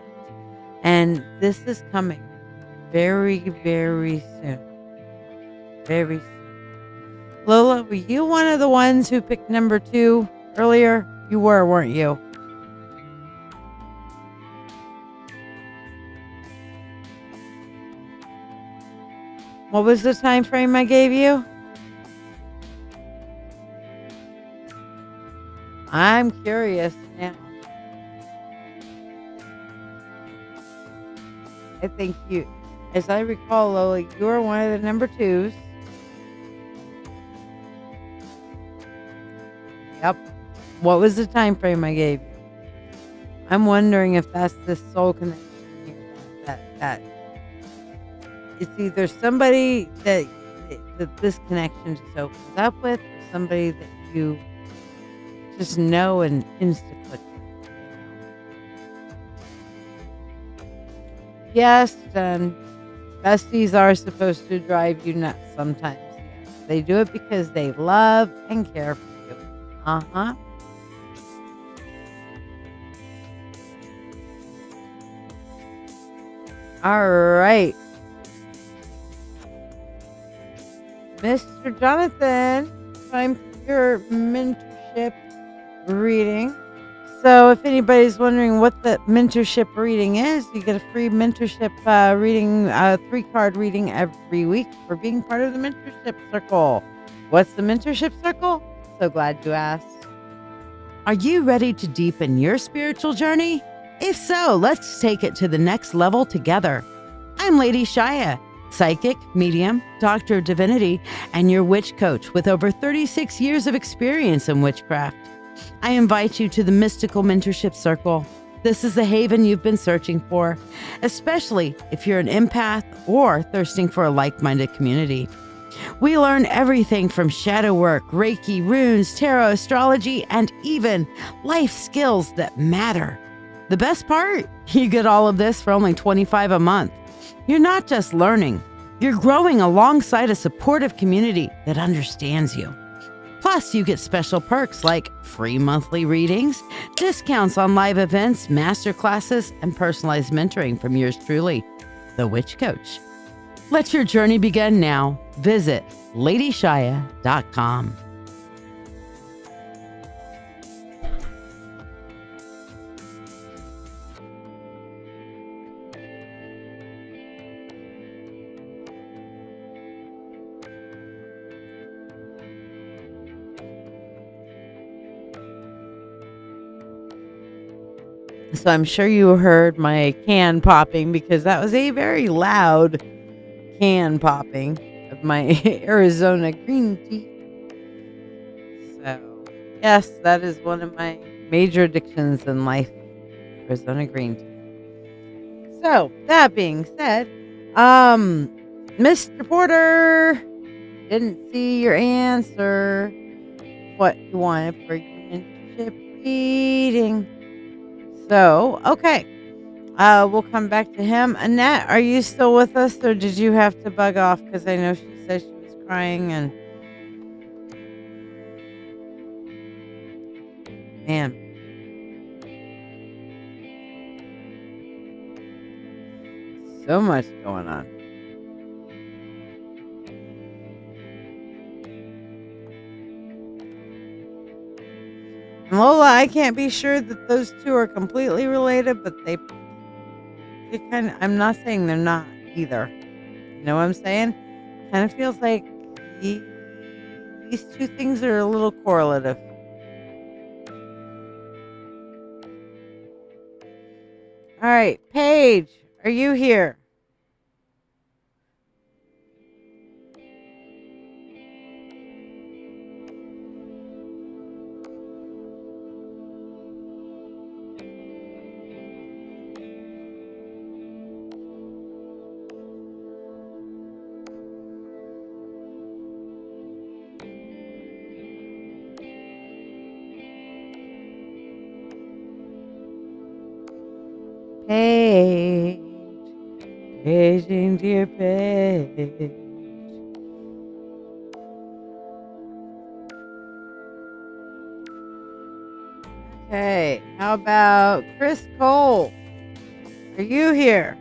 And this is coming. Very, very soon. Very soon. Lola, were you one of the ones who picked number 2 earlier? You were, weren't you? What was the time frame I gave you? I'm curious now. I think you, as I recall, Lola, you were one of the number 2s. Yep. What was the time frame I gave you? I'm wondering if that's the soul connection here. That it's either somebody that this connection just opens up with, or somebody that you just know and insta click with. Yes, besties are supposed to drive you nuts sometimes. Yes. They do it because they love and care for you. Uh-huh. All right. Mr. Jonathan, time for your mentorship reading. So if anybody's wondering what the mentorship reading is, you get a free mentorship reading, 3-card reading every week for being part of the mentorship circle. What's the mentorship circle? So glad you asked. Are you ready to deepen your spiritual journey? If so, let's take it to the next level together. I'm Lady Shiya, psychic, medium, doctor of divinity, and your witch coach with over 36 years of experience in witchcraft. I invite you to the Mystical Mentorship Circle. This is the haven you've been searching for, especially if you're an empath or thirsting for a like-minded community. We learn everything from shadow work, Reiki, runes, tarot, astrology, and even life skills that matter. The best part? You get all of this for only $25 a month. You're not just learning, you're growing alongside a supportive community that understands you. Plus, you get special perks like free monthly readings, discounts on live events, masterclasses, and personalized mentoring from yours truly, the Witch Coach. Let your journey begin now. Visit LadyShiya.com. So I'm sure you heard my can popping because that was a very loud can popping of my Arizona green tea. So, yes, that is one of my major addictions in life, Arizona green tea. So, that being said, Mr. Porter, didn't see your answer. What you wanted for your mentorship reading. So, okay. We'll come back to him. Annette, are you still with us or did you have to bug off? Because I know she said she was crying and man. So much going on. And Lola, I can't be sure that those two are completely related, but they kind of, I'm not saying they're not either. You know what I'm saying? Kind of feels like these two things are a little correlative. All right, Paige, are you here? Page, paging dear Page. Okay, how about Chris Cole? Are you here?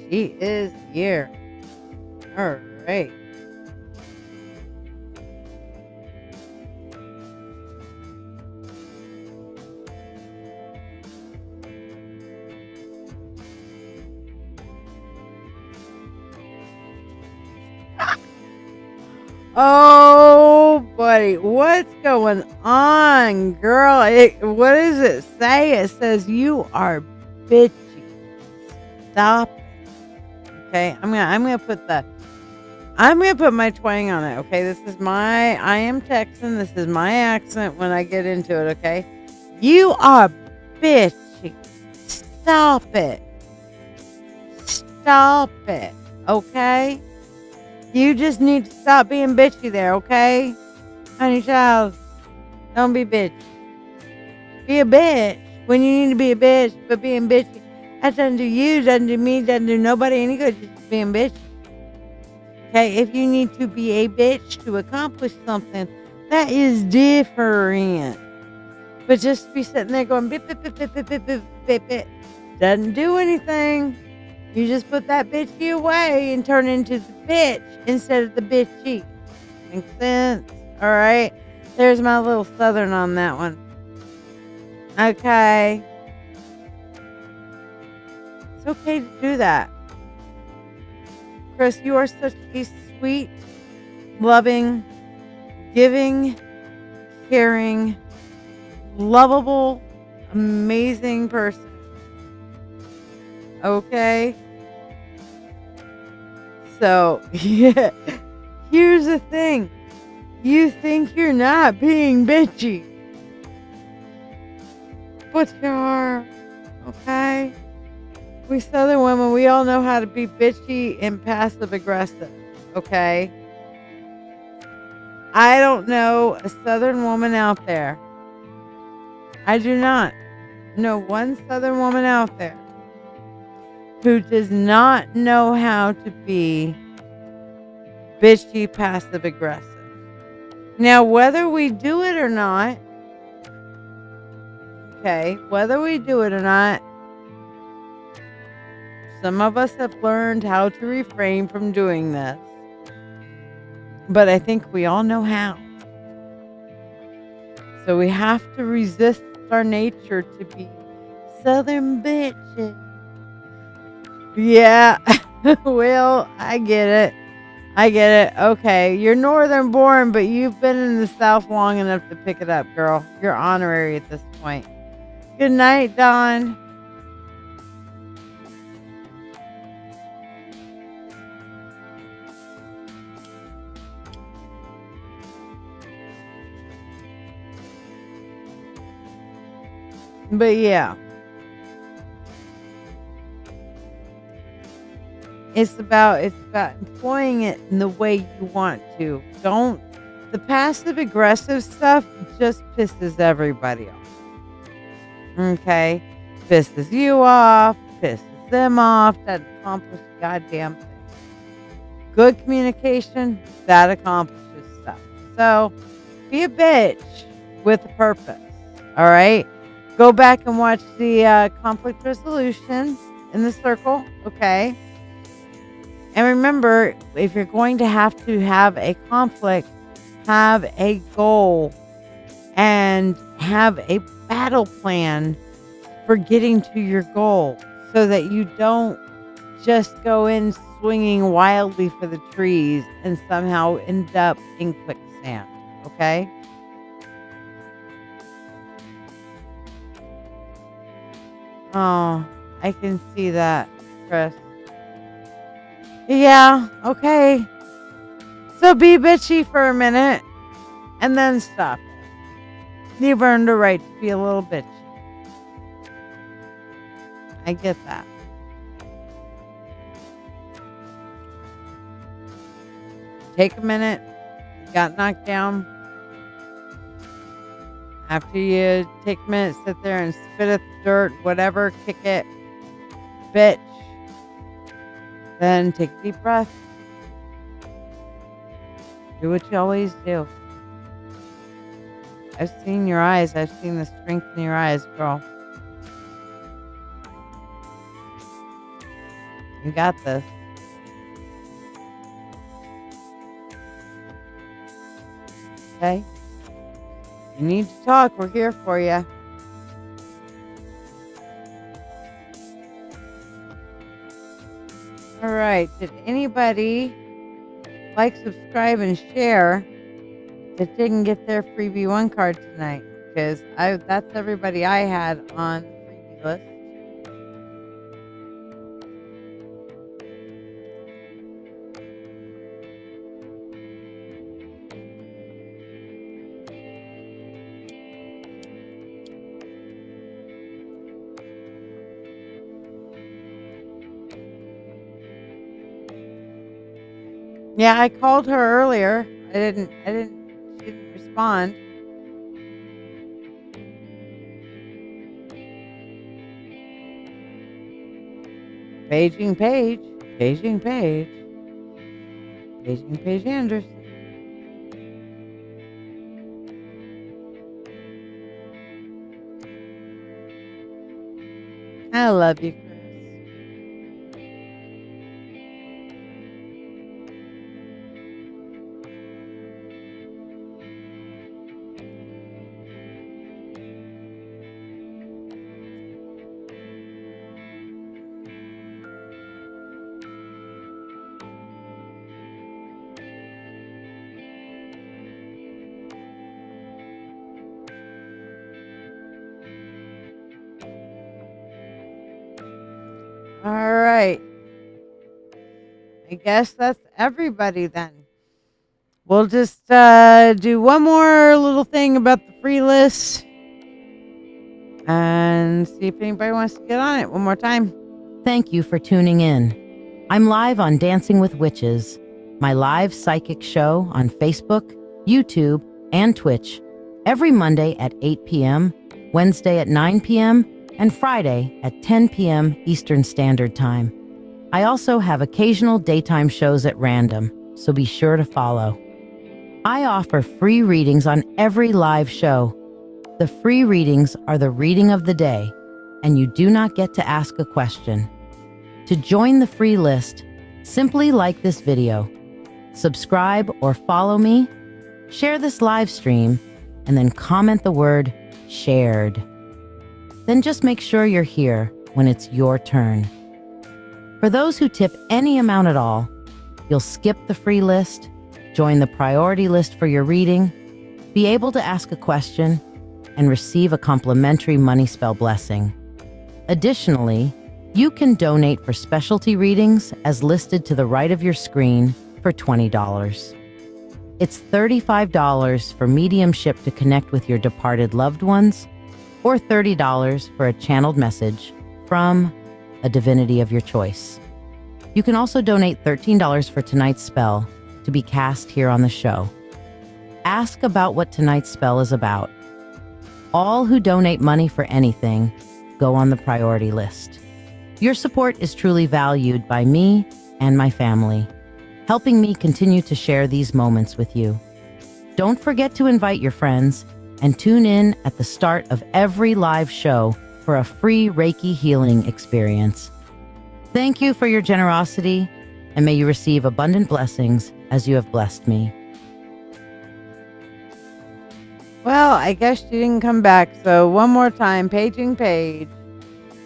She is here. All right. Oh, buddy, what's going on, girl? What does it say? It says you are bitchy. Stop it. Okay, I'm gonna put my twang on it. Okay, I am Texan. This is my accent when I get into it. Okay, you are bitchy. Stop it. Stop it. Okay. You just need to stop being bitchy there, okay? Honey child, don't be bitchy. Be a bitch when you need to be a bitch, but being bitchy, that doesn't do you, doesn't do me, doesn't do nobody any good, just being bitchy. Okay, if you need to be a bitch to accomplish something, That is different. But just to be sitting there going bip bip bip bip bip bip bip bip bip doesn't do anything. You just put that bitchy away and turn into the bitch instead of the bitchy. Makes sense? All right. There's my little southern on that one. Okay. It's okay to do that. Chris, you are such a sweet, loving, giving, caring, lovable, amazing person. Okay? So, yeah. Here's the thing. You think you're not being bitchy. But you are. Okay? We Southern women, we all know how to be bitchy and passive aggressive. Okay? I don't know a Southern woman out there. I do not know one Southern woman out there who does not know how to be bitchy, passive aggressive. Now, whether we do it or not, okay, whether we do it or not, some of us have learned how to refrain from doing this. But I think we all know how. So we have to resist our nature to be Southern bitches. Yeah. Well, I get it. I get it. Okay. You're Northern born, but you've been in the South long enough to pick it up, girl. You're honorary at this point. Good night, Dawn. But yeah. It's about employing it in the way you want to. Don't the passive aggressive stuff just pisses everybody off. Okay? Pisses you off, pisses them off, that accomplishes a goddamn thing. Good communication, that accomplishes stuff. So be a bitch with a purpose. Alright? Go back and watch the conflict resolution in the circle, okay? And remember, if you're going to have a conflict, have a goal and have a battle plan for getting to your goal so that you don't just go in swinging wildly for the trees and somehow end up in quicksand, okay? Oh, I can see that, Chris. Yeah, okay. So be bitchy for a minute and then stop it. You've earned the right to be a little bitchy. I get that. Take a minute. You got knocked down. After you take a minute, sit there and spit at the dirt, whatever, kick it, bitch. Then take a deep breath. Do what you always do. I've seen your eyes. I've seen the strength in your eyes, girl. You got this. Okay? You need to talk. We're here for you. All right. Did anybody like, subscribe, and share that didn't get their freebie one card tonight? Because that's everybody I had on the freebie list. Yeah, I called her earlier. She didn't respond. Paging Page Anderson. I love you, Chris. All right. I guess that's everybody then. We'll just do one more little thing about the free list and see if anybody wants to get on it one more time. Thank you for tuning in. I'm live on Dancing with Witches, my live psychic show on Facebook, YouTube, and Twitch, every Monday at 8 p.m., Wednesday at 9 p.m., and Friday at 10 p.m. Eastern Standard Time. I also have occasional daytime shows at random, so be sure to follow. I offer free readings on every live show. The free readings are the reading of the day, and you do not get to ask a question. To join the free list, simply like this video, subscribe or follow me, share this live stream, and then comment the word shared. Then just make sure you're here when it's your turn. For those who tip any amount at all, you'll skip the free list, join the priority list for your reading, be able to ask a question, and receive a complimentary money spell blessing. Additionally, you can donate for specialty readings as listed to the right of your screen for $20. It's $35 for mediumship to connect with your departed loved ones, or $30 for a channeled message from a divinity of your choice. You can also donate $13 for tonight's spell to be cast here on the show. Ask about what tonight's spell is about. All who donate money for anything go on the priority list. Your support is truly valued by me and my family, helping me continue to share these moments with you. Don't forget to invite your friends and tune in at the start of every live show for a free Reiki healing experience. Thank you for your generosity, and may you receive abundant blessings as you have blessed me. Well, I guess she didn't come back, so one more time, paging Paige.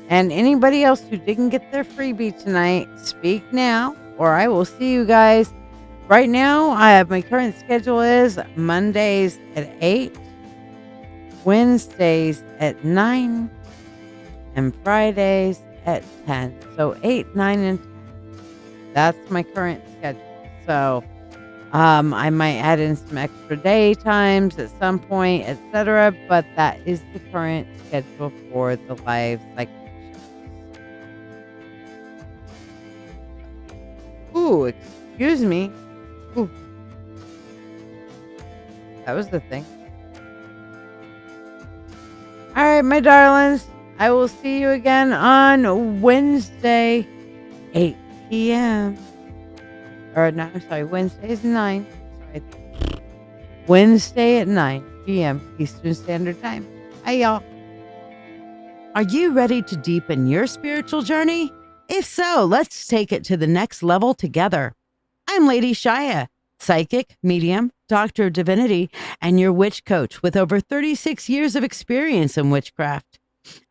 And anybody else who didn't get their freebie tonight, speak now, or I will see you guys. Right now, my current schedule is Mondays at 8, Wednesdays at 9, and Fridays at 10. So 8, 9, and 10. That's my current schedule. So I might add in some extra day times at some point, etc. But that is the current schedule for the live psychic shows. Ooh, excuse me. Ooh. That was the thing. All right, my darlings. I will see you again on Wednesday, 8 p.m. Or no, I'm sorry, Wednesday's 9. Sorry. Wednesday at 9 p.m. Eastern Standard Time. Hi, y'all. Are you ready to deepen your spiritual journey? If so, let's take it to the next level together. I'm LadyShiya, psychic, medium, doctor of divinity, and your witch coach with over 36 years of experience in witchcraft.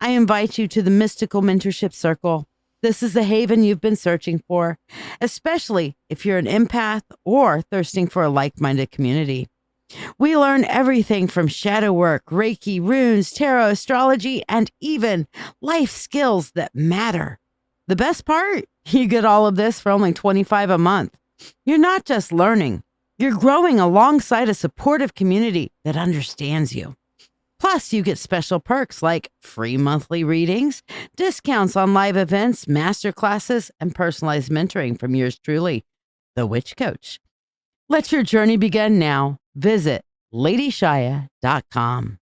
I invite you to the Mystical Mentorship Circle. This is the haven you've been searching for, especially if you're an empath or thirsting for a like-minded community. We learn everything from shadow work, Reiki, runes, tarot, astrology, and even life skills that matter. The best part? You get all of this for only $25 a month. You're not just learning. You're growing alongside a supportive community that understands you. Plus, you get special perks like free monthly readings, discounts on live events, master classes, and personalized mentoring from yours truly, the Witch Coach. Let your journey begin now. Visit LadyShiya.com.